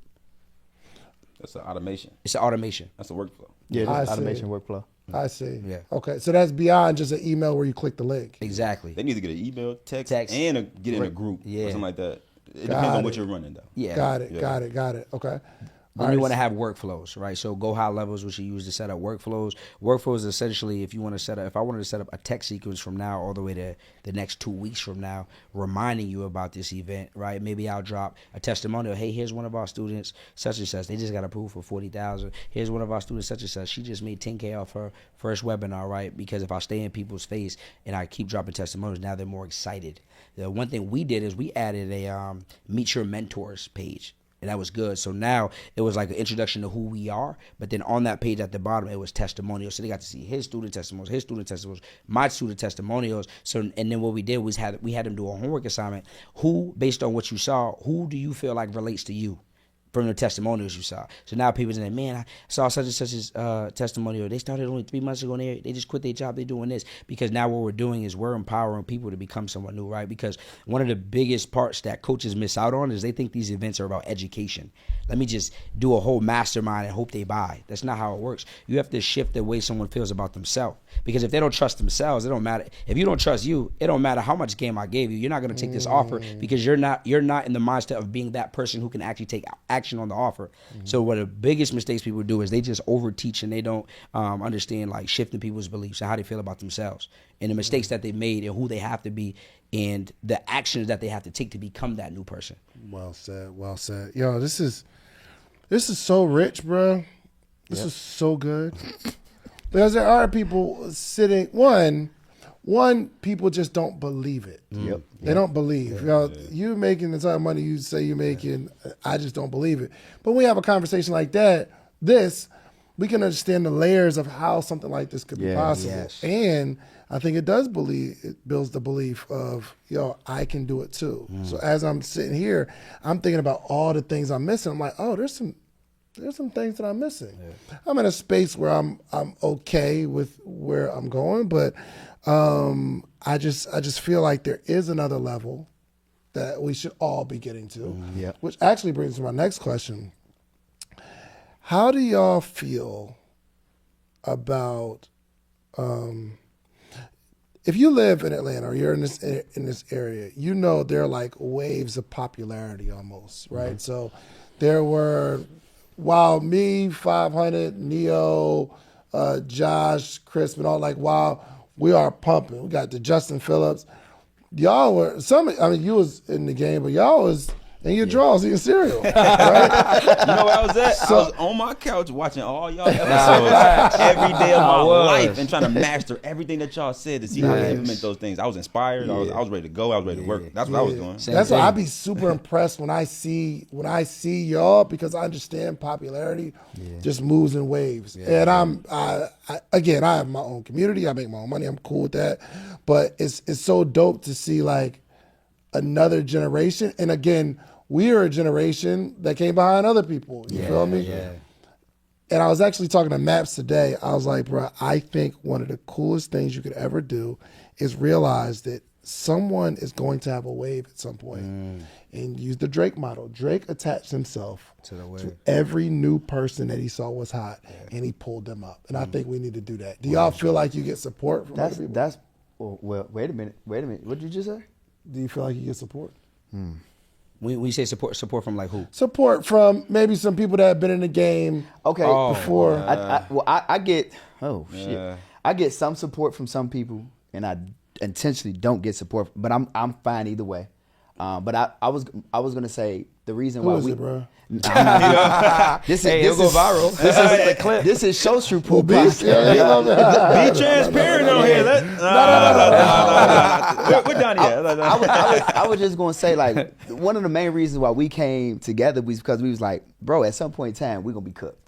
That's an automation. It's an automation. That's a workflow. Yeah, it's automation workflow. I see. Yeah. Okay, so that's beyond just an email where you click the link. Exactly. They need to get an email, text and get in a group or something like that. It depends on what you're running, though. Yeah. Got it. Okay. Then you want to have workflows, right? So Go High Levels, which you use to set up workflows. Workflows is essentially if I wanted to set up a text sequence from now all the way to the next 2 weeks from now, reminding you about this event, right? Maybe I'll drop a testimonial. Hey, here's one of our students, such and such. They just got approved for $40,000. Here's one of our students, such and such. She just made $10K off her first webinar, right? Because if I stay in people's face and I keep dropping testimonials, now they're more excited. The one thing we did is we added a Meet Your Mentors page. And that was good. So now it was like an introduction to who we are. But then on that page at the bottom, it was testimonials. So they got to see his student testimonials, my student testimonials. So and then what we did was we had them do a homework assignment. Who, based on what you saw, who do you feel like relates to you from the testimonials you saw? So now people say, man, I saw such and such's testimonial. They started only 3 months ago and they just quit their job. They're doing this. Because now what we're doing is we're empowering people to become someone new, right? Because one of the biggest parts that coaches miss out on is they think these events are about education. Let me just do a whole mastermind and hope they buy. That's not how it works. You have to shift the way someone feels about themselves. Because if they don't trust themselves, it don't matter. If you don't trust you, it don't matter how much game I gave you. You're not going to take this offer because you're not in the mindset of being that person who can actually take action action on the offer. So what the biggest mistakes people do is they just overteach and they don't understand like shifting people's beliefs and how they feel about themselves and the mistakes that they made and who they have to be and the actions that they have to take to become that new person. Well said. Well said. Yo, this is so rich, bro. This is so good. Because there are people sitting, one, people just don't believe it. They don't believe. You making the type of money you say you're making, I just don't believe it. But when we have a conversation like that, we can understand the layers of how something like this could be possible. Yes. And I think it builds the belief of, I can do it too. So as I'm sitting here, I'm thinking about all the things I'm missing. I'm like, oh, there's some things that I'm missing. I'm in a space where I'm okay with where I'm going, but I just feel like there is another level that we should all be getting to. Which actually brings to my next question. How do y'all feel about if you live in Atlanta or you're in this area, there are like waves of popularity almost, right? So there were me, 500, Neo, Josh, Chris, and all we are pumping. We got the Justin Phillips. Y'all were you was in the game, but y'all was in your drawers eating cereal, right? You know where I was at? I was on my couch watching all y'all episodes every day of my life and trying to master everything that y'all said to see how to implement those things. I was inspired. I was ready to go. I was ready to work. That's what I was doing. That's why I be super impressed when I see y'all, because I understand popularity just moves in waves. And I have my own community. I make my own money. I'm cool with that. But it's so dope to see like another generation. And again, we are a generation that came behind other people. You feel me? Yeah. And I was actually talking to Maps today. I was like, bro, I think one of the coolest things you could ever do is realize that someone is going to have a wave at some point. And use the Drake model. Drake attached himself to every new person that he saw was hot, and he pulled them up. And I think we need to do that. Do y'all feel like you get support from other people? Well, wait a minute. What did you just say? Do you feel like you get support? When you say support from like who? Support from maybe some people that have been in the game before. I get I get some support from some people, and I intentionally don't get support. But I'm fine either way. But I was gonna say the reason why Who is it, bro? This is go viral. This is Show True Pool. Be transparent on here. We're done here. I was just gonna say, like, one of the main reasons why we came together was because we was like, bro, at some point in time we're gonna be cooked.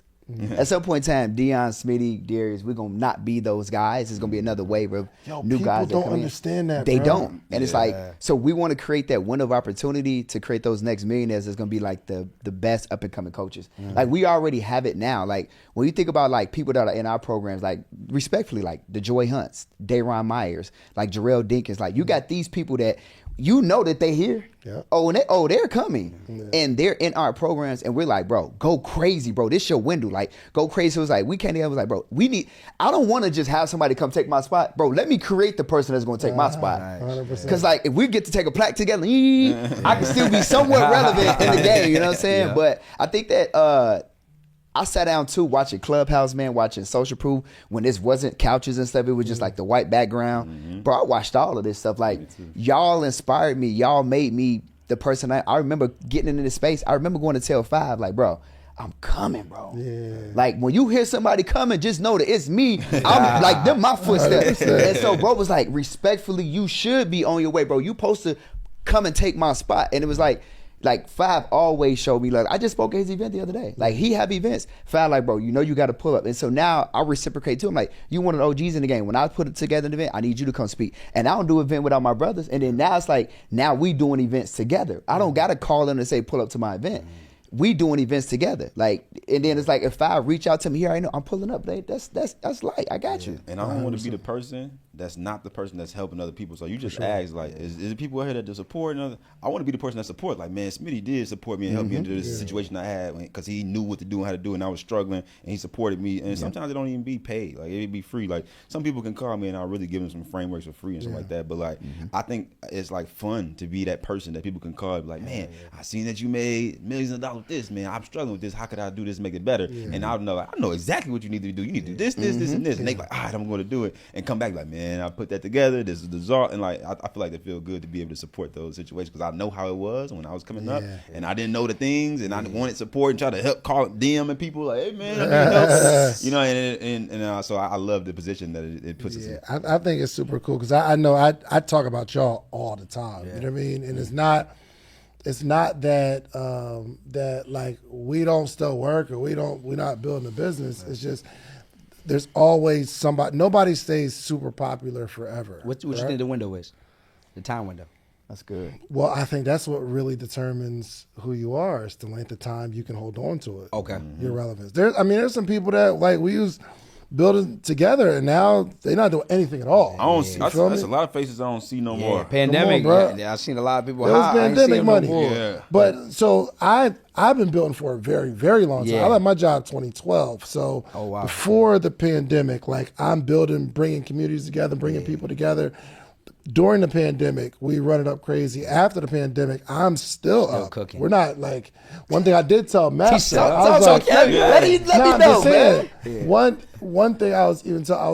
At some point in time, Dion, Smitty, Darius, we're gonna not be those guys. It's gonna be another wave of new guys. People don't understand that. They don't, and it's like, so we want to create that window of opportunity to create those next millionaires. That's gonna be like the best up and coming coaches. Like we already have it now. Like when you think about like people that are in our programs, like respectfully, like the Joy Hunts, Dayron Myers, like Jarrell Dinkins, like you got these people that you know that they here. They're coming, and they're in our programs, and we're like, bro, go crazy, bro. This your window, like, go crazy. So it's like we can't. I was like, bro, I don't want to just have somebody come take my spot, bro. Let me create the person that's going to take my spot. 100%. Because like if we get to take a plaque together, I can still be somewhat relevant in the game. You know what I'm saying? But I think that I sat down too watching Clubhouse, man, watching Social Proof when this wasn't couches and stuff. It was just like the white background. Bro, I watched all of this stuff. Like, y'all inspired me. Y'all made me the person I remember getting into this space. I remember going to tell 5, like, bro, I'm coming, bro. Like, when you hear somebody coming, just know that it's me. I'm like, them my footsteps. And so, bro was like, respectfully, you should be on your way, bro. You supposed to come and take my spot. And it was like 5 always showed me, like, I just spoke at his event the other day. Like, he have events. 5 like, bro, you know you got to pull up. And so now I reciprocate to him. Like, you one of the OGs in the game. When I put it together an event, I need you to come speak. And I don't do an event without my brothers. And then now it's like, now we doing events together. I don't got to call them and say, pull up to my event. We doing events together. Like, and then it's like, if I reach out to me here, I know I'm pulling up. That's light. I got you. And I don't want to be the person that's not the person that's helping other people. So you just ask, like, is it people out here that just support another? I want to be the person that supports. Like, man, Smitty did support me and help me into this situation I had because he knew what to do and how to do it, and I was struggling, and he supported me. And sometimes it don't even be paid. Like, it'd be free. Like, some people can call me and I'll really give them some frameworks for free and stuff like that. But, like, I think it's, like, fun to be that person that people can call and be like, man, I seen that you made millions of dollars with this, man. I'm struggling with this. How could I do this, make it better? And I know exactly what you need to do. You need to do this, this, and this. And they like, all right, I'm going to do it. And come back like, man, I put that together. This is the result. And like, I feel like they feel good to be able to support those situations because I know how it was when I was coming up and I didn't know the things and I wanted support and try to help call DM and people like, hey man, I need help. You know, and so I love the position that it puts us in. I think it's super cool because I know I talk about y'all all the time. You know what I mean? And it's not that that like we don't still work or we're not building a business. It's just there's always somebody. Nobody stays super popular forever. What you think the window is? The time window. That's good. Well, I think that's what really determines who you are. It's the length of time you can hold on to it. Okay. Your relevance. There's some people that like we use building together, and now they're not doing anything at all. I don't see. That's a lot of faces I don't see no more. Pandemic. Come on, bro. I've seen a lot of people. It was pandemic money. Yeah. But so I've been building for a very, very long time. I left my job 2012. So before the pandemic, like I'm building, bringing communities together, bringing people together. During the pandemic, we run it up crazy. After the pandemic, I'm still up. Cooking. We're not like one thing I did tell Matt. Let me know, man. One thing I was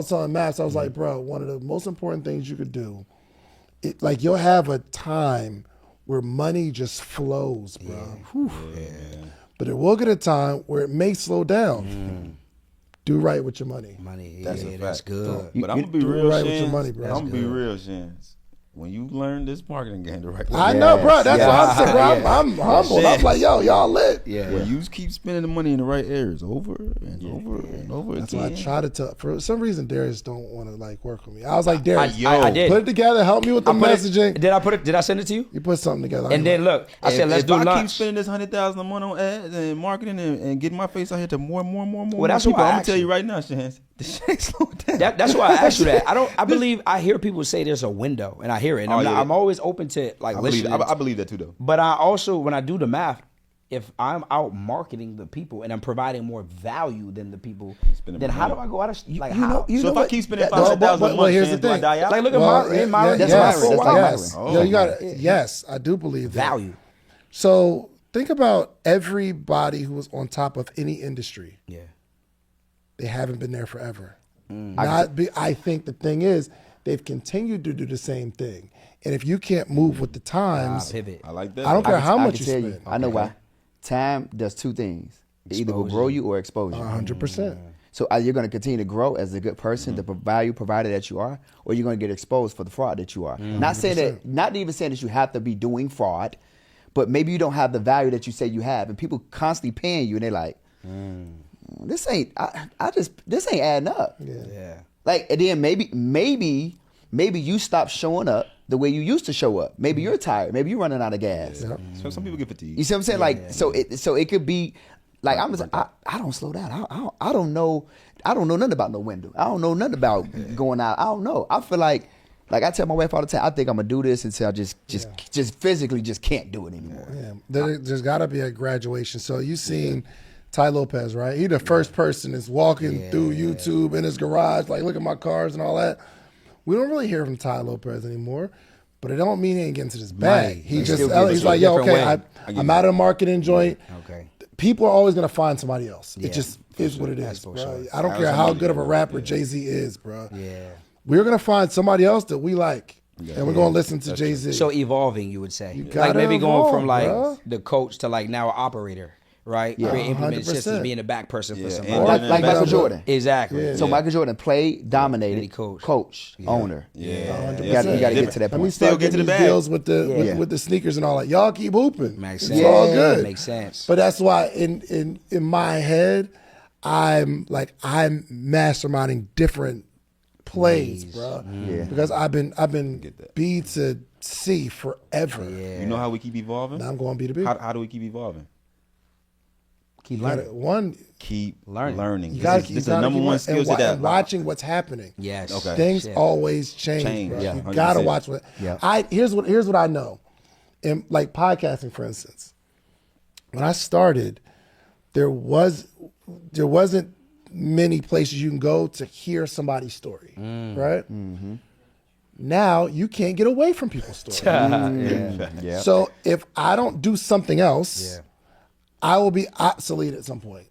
telling Matt, I was like, bro, one of the most important things you could do, like you'll have a time where money just flows, bro. But it will get a time where it may slow down. Do right with your money. That's good. But I'm gonna be real, right Shands. with your money, bro. I'm gonna be real, Shands. When you learn this marketing game the right way, I know, bro. That's what I'm saying, bro. I'm humbled. I'm like, yo, y'all lit. When you keep spending the money in the right areas over and over and over That's again. why I try to tell. For some reason, Darius don't want to like work with me. I was like, Darius, I did. put it together. Help me with the messaging. Did I send it to you? You put something together. And then look, I said, let's do I lunch. keep spending this $100,000 a month on ads and marketing and getting my face out here to more and more and more and more. Well, that's people. why I I'm gonna asked tell you. you right now, Shands. The shit ain't slowing down. That's why I asked you that. I believe I hear people say there's a window, and I hear it. And I'm always open to like listening. I believe that too, though. But I also, when I do the math, if I'm out marketing the people and I'm providing more value than the people, then how do I go out of like how? So if I keep spending $500,000 a month, here's the do I thing. die out? Like look at my that's yes, Myron. yes. That's Yo, you got yes, I do believe that. value. So think about everybody who was on top of any industry. Yeah. They haven't been there forever. I think the thing is they've continued to do the same thing. And if you can't move with the times, Pivot. I like that. I don't care how I much can you tell spend. I know why. Time does two things. It either will grow you or expose you. 100%. So you're going to continue to grow as a good person, the value provider that you are, or you're going to get exposed for the fraud that you are. Not saying that, not even saying that you have to be doing fraud, but maybe you don't have the value that you say you have, and people constantly paying you, and they're like, this ain't adding up. Yeah. Like, and then maybe you stop showing up the way you used to show up. Maybe you're tired. Maybe you're running out of gas. So some people get fatigued. You see what I'm saying? So it could be like I don't slow down. I don't know nothing about no window. I don't know nothing about going out. I don't know. I feel like I tell my wife all the time, I think I'm gonna do this until I just physically just can't do it anymore. Yeah. There's got to be a graduation. So you seen Ty Lopez, right? He the first person that's walking through YouTube in his garage, like look at my cars and all that. We don't really hear from Ty Lopez anymore, but it don't mean he ain't getting to this bag. Right. He's He's like, yo, okay, I'm out of the marketing joint. Okay. People are always gonna find somebody else. Yeah, it just is what it is, That's for bro. sure. I don't care how good of a rapper Jay-Z is, bro. Yeah. We're gonna find somebody else that we like, and we're gonna listen to Jay-Z. So evolving, you would say, You like gotta maybe going evolve, from like bro. the coach to like now an operator, right? Yeah. Create implement 100%. systems, being a back person for Yeah, somebody. and Like then Michael back- Jordan. Exactly. Yeah. So Michael Jordan played, dominated, And he coached. coach, owner. Yeah. You got to get to that Let me point. start Still get to getting the these bag. deals with the sneakers and all that. Y'all keep hooping. Makes It's sense. all good. Makes sense. But that's why in my head, I'm masterminding different plays, bro. Yeah. Because I've been B to C forever. You know how we keep evolving? Now I'm going B to B. How do we keep evolving? Keep You gotta- learning. One, Keep Learning. learning. you got It's to the number one skill set that watching what's happening. Yes. Okay. Things Shit. always change. Change, Bro. yeah, You 100%. gotta watch what. Yeah. Here's what I know. In like podcasting, for instance, when I started, there wasn't many places you can go to hear somebody's story, right? Mm-hmm. Now you can't get away from people's stories. Yeah. So if I don't do something else, I will be obsolete at some point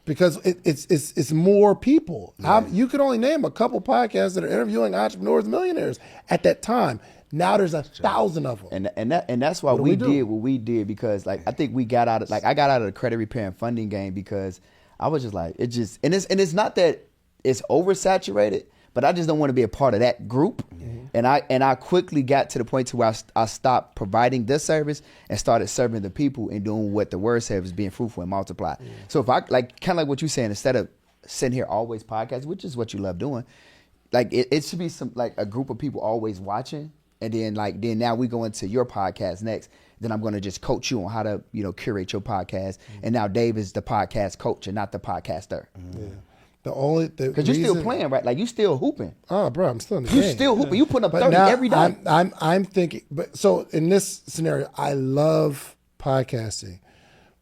because it's more people. You could only name a couple podcasts that are interviewing entrepreneurs, and millionaires at that time. Now there's 1,000 of them. And that's why What do we we do? did what we did, because like I think we got out of I got out of the credit repair and funding game because I was just like it's not that it's oversaturated, but I just don't want to be a part of that group. And I quickly got to the point to where I stopped providing this service and started serving the people and doing what the word says, being fruitful and multiply. So if I like kind of like what you're saying, instead of sitting here always podcast, which is what you love doing, like it should be some like a group of people always watching. And then now we go into your podcast next. Then I'm going to just coach you on how to, curate your podcast. And now Dave is the podcast coach and not the podcaster. Yeah. Because you're still playing, right? Like you still hooping. Oh, bro, I'm still in the You game. still hooping. You putting up But 30 now every day. I'm thinking, but so in this scenario, I love podcasting,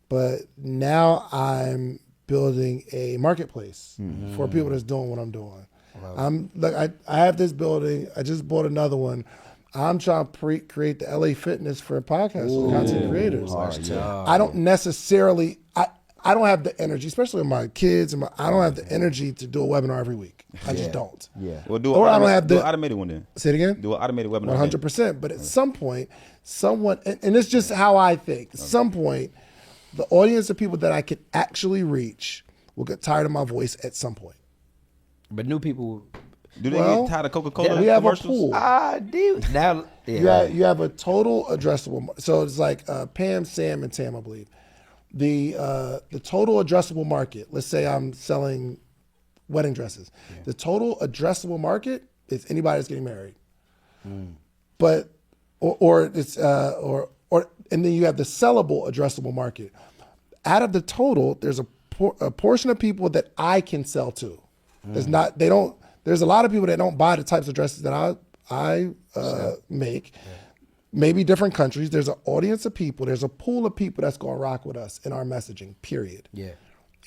but now I'm building a marketplace for people that's doing what I'm doing. I have this building. I just bought another one. I'm trying to create the LA Fitness for podcasts for content creators. I don't necessarily. I don't have the energy, especially with my kids. I don't have the energy to do a webinar every week. I just don't. Yeah. Well, do Or I don't an have the automated one then. Say it again. Do an automated webinar. 100%. But at some point, someone, and it's just how I think. At some point, the audience of people that I can actually reach will get tired of my voice at some point. But new people. Do they Well, get tired of Coca-Cola we have a commercials? pool. Dude. Now, You have a total addressable. So it's like Pam, Sam, and Tam, I believe. The total addressable market. Let's say I'm selling wedding dresses. Yeah. The total addressable market is anybody that's getting married. But or it's or and then you have the sellable addressable market. Out of the total, there's a portion of people that I can sell to. There's not. They don't. There's a lot of people that don't buy the types of dresses that I make. Yeah. Maybe different countries. There's an audience of people. There's a pool of people that's going to rock with us in our messaging, period. Yeah.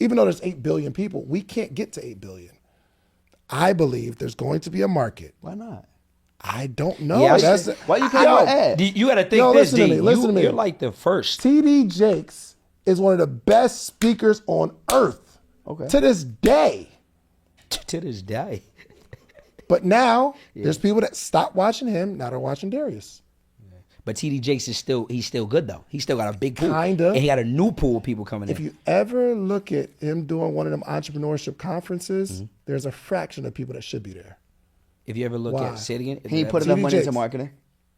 Even though there's 8 billion people, we can't get to 8 billion. I believe there's going to be a market. Why not? I don't know. Yeah, why you pay on ad? You got to think this, listen to me. Listen to me. You're like the first. TD Jakes is one of the best speakers on earth. Okay. To this day. To this day. But now there's people that stopped watching him. Now they're watching Darius. But TD Jakes is still good though. He's still got a big pool. Kinda. And he got a new pool of people coming in. If you ever look at him doing one of them entrepreneurship conferences, there's a fraction of people that should be there. If you ever look at, say it again. He ain't put enough money into marketing.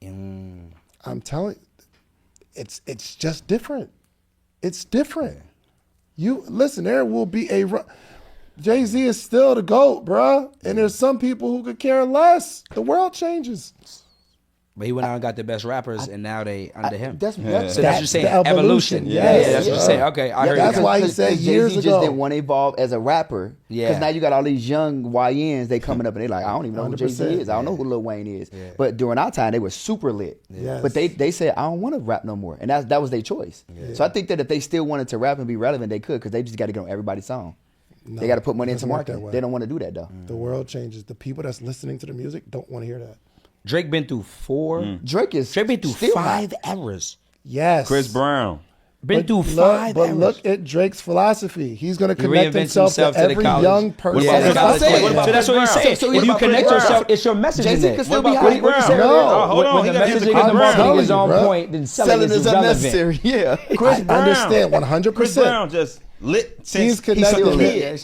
I'm telling you, it's just different. It's different. You listen, there will be Jay-Z is still the GOAT, bruh. And there's some people who could care less. The world changes. But he went out and got the best rappers, and now they under him. That's So that's what you're saying. Evolution. Yes. Yeah, that's what you're saying. Okay, I heard That's that. why he said years Jay-Z ago. just didn't want to evolve as a rapper. Yeah. Because now you got all these young YNs, they coming up and they like, I don't even know who Jay-Z 100%. is. I don't know who Lil Wayne is. Yeah. But during our time, they were super lit. Yes. But they said, I don't want to rap no more. And that was their choice. Yeah. So I think that if they still wanted to rap and be relevant, they could, because they just got to get on everybody's song. No, they got to put money into marketing. They don't want to do that, though. The world changes. The people that's listening to the music don't want to hear that. Drake been through 4. Drake been through still 5 eras. Yes. Chris Brown. Been through 5 eras. But look at Drake's philosophy. He's going to connect himself to the every college. young person. Yeah, that's what I'm saying. So that's what he's saying. So if you connect yourself, it's your messaging. Jay-Z can still be Chris high. Brown? No. Hold on. When He the got messaging Chris and the Brown. marketing is you, on bro. point, then Selling is is irrelevant. unnecessary. Yeah. Chris I Brown. understand 100%. Chris Brown just lit since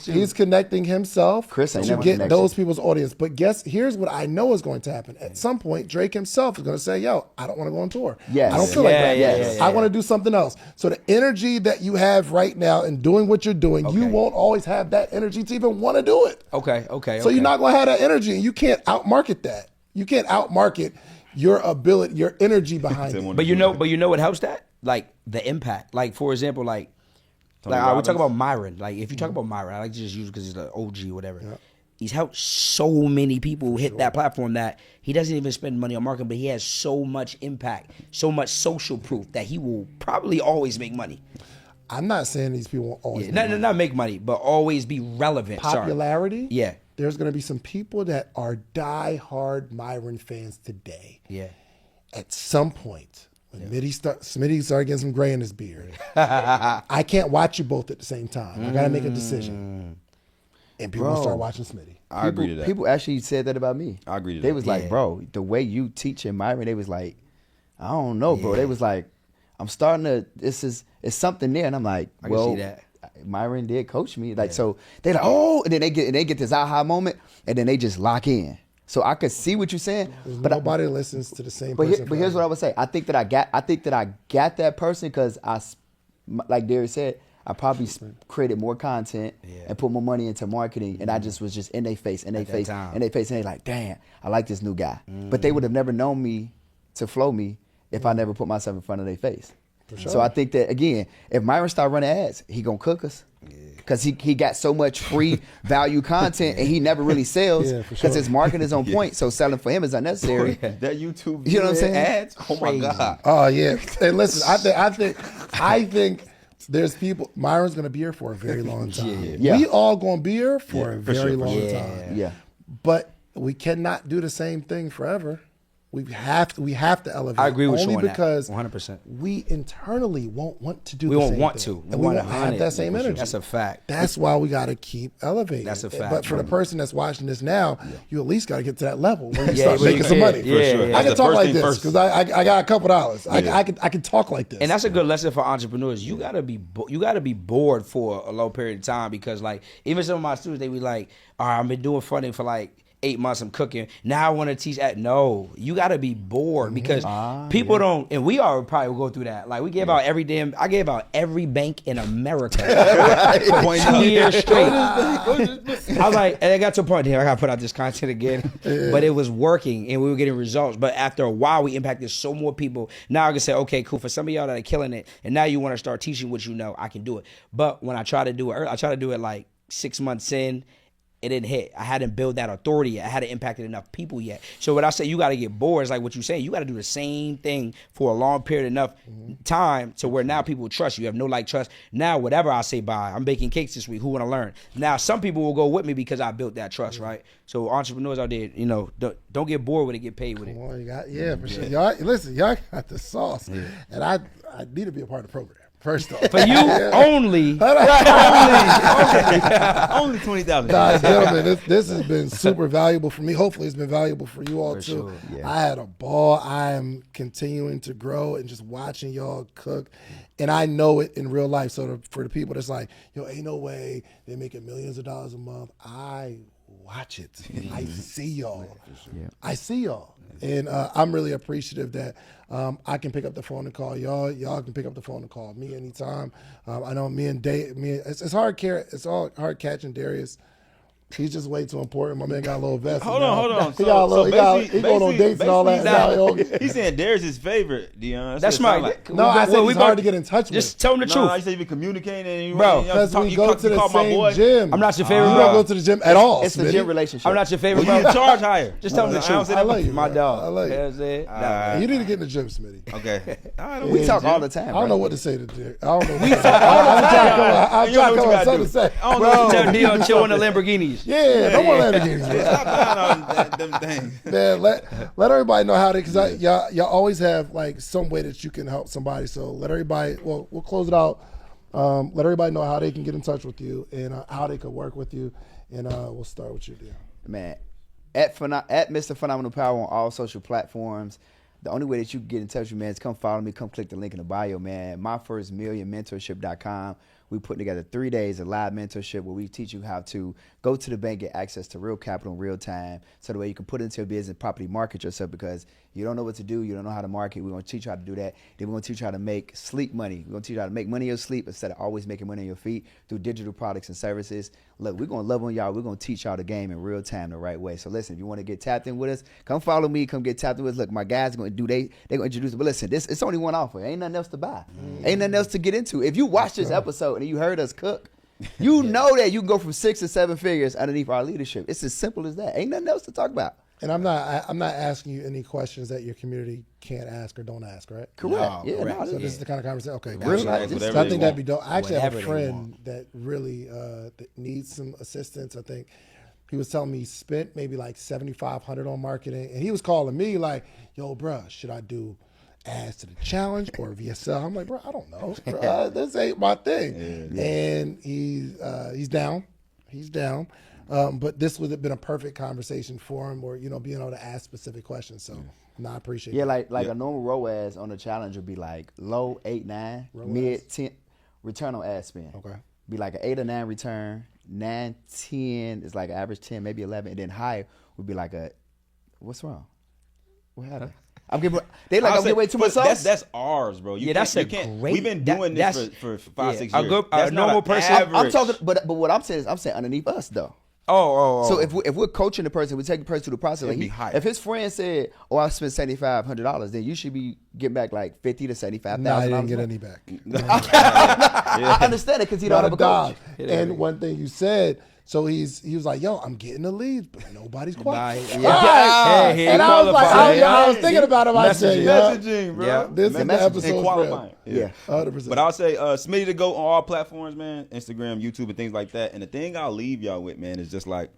He's connecting himself Chris ain't to never get connected. those people's audience. But here's what I know is going to happen. At some point, Drake himself is going to say, yo, I don't want to go on tour. Yes. I don't feel like that. Yeah. I want to do something else. So the energy that you have right now and doing what you're doing, you won't always have that energy to even want to do it. Okay. So you're not going to have that energy, and you can't outmarket that. You can't outmarket your ability, your energy behind it. But you know what helps that? Like the impact. Like for example, like Tony Like, all right, we Robbins. talk about Myron. Like, if you talk about Myron, I like to just use it because he's the OG or whatever. He's helped so many people hit that platform that he doesn't even spend money on marketing, but he has so much impact, so much social proof that he will probably always make money. I'm not saying these people won't always Not make money, but always be relevant. popularity. Sorry. Yeah. There's going to be some people that are die-hard Myron fans today. Yeah. At some point, when Smitty started getting some gray in his beard, I can't watch you both at the same time. I got to make a decision. And people will start watching Smitty. I agree to that. People actually said that about me. I agree to They that. was like, bro, the way you teach in Myron, they was like, I don't know, bro. They was like, I'm starting to, it's something there. And I'm like, I can see that. Myron did coach me. Like, so they like, oh, and then they get this aha moment, and then they just lock in. So I could see what you're saying, but Nobody listens to the same But, person. but here's what I would say. I think that I got that person because like Darius said, I probably created more content and put more money into marketing, and I just was just in their face, and they like, damn, I like this new guy. But they would have never known me to flow me if I never put myself in front of their face. For sure. So I think that, again, if Myron start running ads, he gonna cook us. Because he got so much free value content and he never really sells because his marketing is on point. So selling for him is unnecessary. That YouTube, You know what I'm saying? Ads. Oh my God. Oh yeah. Hey, listen, I think there's people. Myron's gonna be here for a very long time. Yeah. We all gonna be here for a very long sure. time. Yeah. But we cannot do the same thing forever. We have to elevate. I agree with you only on that, because 100%. we internally won't want to do. We the won't same want thing. to. and we won't have that same energy. That's a fact. That's why we got to keep elevating. That's a fact. But for the person that's watching this now, you at least got to get to that level where you Yeah, start where you making some can. money. Yeah, sure. yeah. I can That's the talk first like thing this first. because I got a couple dollars. I can talk like this. And that's a good lesson for entrepreneurs. You gotta be bored for a low period of time because, like, even some of my students, they be like, "All right, I've been doing funding for like 8 months. I'm cooking. Now I want to teach." No, you gotta be bored because people don't. And we all probably will go through that. Like, we gave out I gave out every bank in America for 2 years straight. I was like, and I got to a point here, I gotta put out this content again. But it was working and we were getting results. But after a while, we impacted so more people. Now I can say, okay, cool. For some of y'all that are killing it, and now you want to start teaching what you know, I can do it. But when I try to do it, I try to do it like 6 months in. It didn't hit. I hadn't built that authority yet. I hadn't impacted enough people yet. So when I say you got to get bored, it's like what you're saying. You got to do the same thing for a long period enough time to where now people trust you. You have no trust. Now whatever I say, bye. I'm baking cakes this week. Who want to learn? Now some people will go with me because I built that trust, right? So entrepreneurs out there, don't get bored with it. Get paid with it. Well, for sure. Y'all, listen, y'all got the sauce, and I need to be a part of the program. First off, For you only. Only 20,000. Guys, gentlemen, this has been super valuable for me. Hopefully, it's been valuable for you all too. sure, I had a ball. I am continuing to grow and just watching y'all cook, and I know it in real life. So for the people that's like, yo, ain't no way they're making millions of dollars a month. I watch it. I see y'all. I see y'all. And I'm really appreciative that I can pick up the phone and call y'all. Y'all can pick up the phone and call me anytime. I know it's hard catching Darius. He's just way too important. My man got a little vest. Hold on. He going on dates and all that. He's saying Darius is his favorite, Dion. That's what it sound right. like. No, I said it's hard to get in touch with. Just tell him the No, truth. you said you been communicating and Bro, Because we go to the same gym. I'm not your favorite, You bro. don't go to the gym at all. It's a Smitty. gym relationship. I'm not your favorite, Well, bro. you charge higher. Just tell him the I don't truth. say I that love before. you, My bro. dog. I love you. You know what I'm saying? You need to get in the gym, Smitty. Okay. All right, We talk all the time. I don't know bro. what to say to Dick. I don't know. I'm trying to come up with something to say. I don't know what you Tell gotta do. Dion chill on the Lamborghinis. Yeah, no more Lamborghinis, bro. Stop buying all them things. Man, let everybody know how to, because y'all always have like some way that you can help somebody. So let everybody, we'll close it out. Let everybody know how they can get in touch with you and how they can work with you. And we'll start with you, Dion. Man, at Mr. Phenomenal Power on all social platforms. The only way that you can get in touch with me, man, is come follow me, come click the link in the bio, man. MyFirstMillionMentorship.com. We put together 3 days of live mentorship where we teach you how to go to the bank, get access to real capital in real time, so the way you can put it into your business, properly market yourself, because you don't know what to do, you don't know how to market. We're going to teach you how to do that. Then we're going to teach you how to make sleep money. We're going to teach you how to make money in your sleep instead of always making money on your feet through digital products and services. Look, we're going to love on y'all. We're going to teach y'all the game in real time the right way. So listen, if you want to get tapped in with us, come follow me, come get tapped in with us. Look, my guys are going to do, they're going to introduce it. But listen, it's only one offer. Ain't nothing else to buy. Ain't nothing else to get into. If you watch this episode, Goat, and you heard us cook, you know that you can go from 6 to 7 figures underneath our leadership. It's as simple as that. Ain't nothing else to talk about. And I'm not asking you any questions that your community can't ask or don't ask, right? Correct. No, correct. So this is the kind of conversation. Okay, Really? gotcha. Whatever So I they think want. that'd be dope. I actually have a Whatever they friend want. that really that needs some assistance. I think he was telling me he spent maybe like $7,500 on marketing, and he was calling me like, "Yo, bruh, should I do ads to the challenge or VSL?" I'm like, "Bro, I don't know. This ain't my thing." Yeah. And he's down. He's down. But this would have been a perfect conversation for him, or being able to ask specific questions. So, I appreciate. Yeah, that. like a normal ROAS on the challenge would be like low 8-9, mid 10 return on ad spend. Okay. Be like an 8 or 9 return, 9-10 is like an average 10, maybe 11, and then high would be like a what's wrong? What happened? I'm giving away too much sauce. That's ours, bro. You Yeah, that's can't, a you can't, great- We've been doing that- this that's- for 5, 6 a years. good- a That's not normal an person- average. I'm talking, but what I'm saying is I'm saying underneath us though. Oh. So if we're coaching the person, we take the person through the process. It'd Like be higher. if his friend said, "Oh, I spent $7,500," then you should be getting back like $50,000 to $75,000. No, I didn't get any back. I understand it because he don't Not have a a coach. dog. And one thing you said, so he was like, "Yo, I'm getting the leads, but nobody's qualified." Yeah. Hey, And I was like, qualified. I was thinking about it. I said, Messaging, bro. Yeah. this is the Messaging. episode And for qualifying. him. Yeah. 100%. But I'll say Smitty the Goat on all platforms, man. Instagram, YouTube, and things like that. And the thing I'll leave y'all with, man, is just like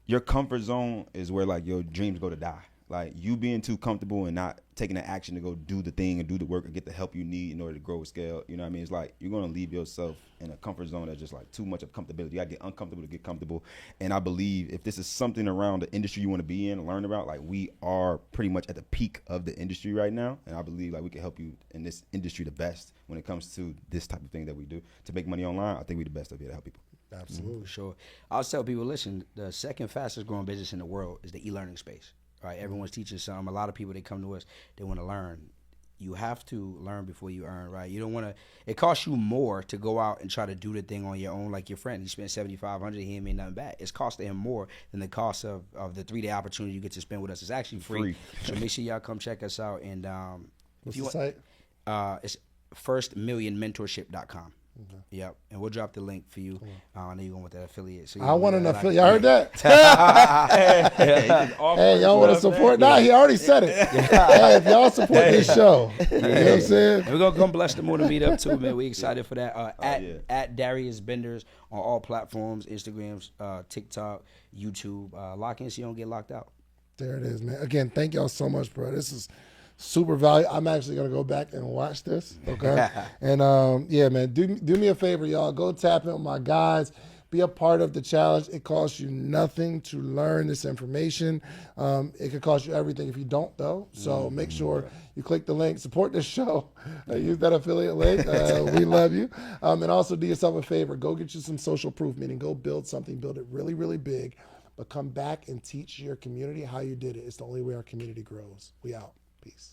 your comfort zone is where like your dreams go to die. Like you being too comfortable and not taking the action to go do the thing and do the work and get the help you need in order to grow a scale. You know what I mean? It's like you're gonna leave yourself in a comfort zone that's just like too much of comfortability. You gotta get uncomfortable to get comfortable. And I believe if this is something around the industry you want to be in and learn about, like we are pretty much at the peak of the industry right now. And I believe like we can help you in this industry the best when it comes to this type of thing that we do to make money online. I think we're the best of here to help people. Absolutely. For sure. I'll tell people, listen, the second fastest growing business in the world is the e-learning space. Right? Everyone's teaching something. A lot of people, they come to us, they want to learn. You have to learn before you earn, right? You don't want to, it costs you more to go out and try to do the thing on your own. Like your friend, he spent $7,500, he ain't made nothing back. It's costing him more than the cost of the 3-day opportunity you get to spend with us. It's actually free. So make sure y'all come check us out. And What's the site? it's firstmillionmentorship.com. Okay. Yep, and we'll drop the link for you. I know you're going with that affiliate. So I want an affiliate. Y'all heard that? Hey, y'all want to support? Nah, he already said it. Hey, if y'all support this show, you know what I'm saying? And we're going to come bless the moon and meet up too, man. We excited for that. At Darius Benders on all platforms, Instagram, TikTok, YouTube. Lock in so you don't get locked out. There it is, man. Again, thank y'all so much, bro. This is super valuable. I'm actually gonna go back and watch this. Okay. And yeah, man, do me a favor, y'all. Go tap in with my guys. Be a part of the challenge. It costs you nothing to learn this information. It could cost you everything if you don't, though. So make sure you click the link. Support this show. Use that affiliate link. We love you. And also do yourself a favor. Go get you some social proof, meaning go build something. Build it really, really big. But come back and teach your community how you did it. It's the only way our community grows. We out. Peace.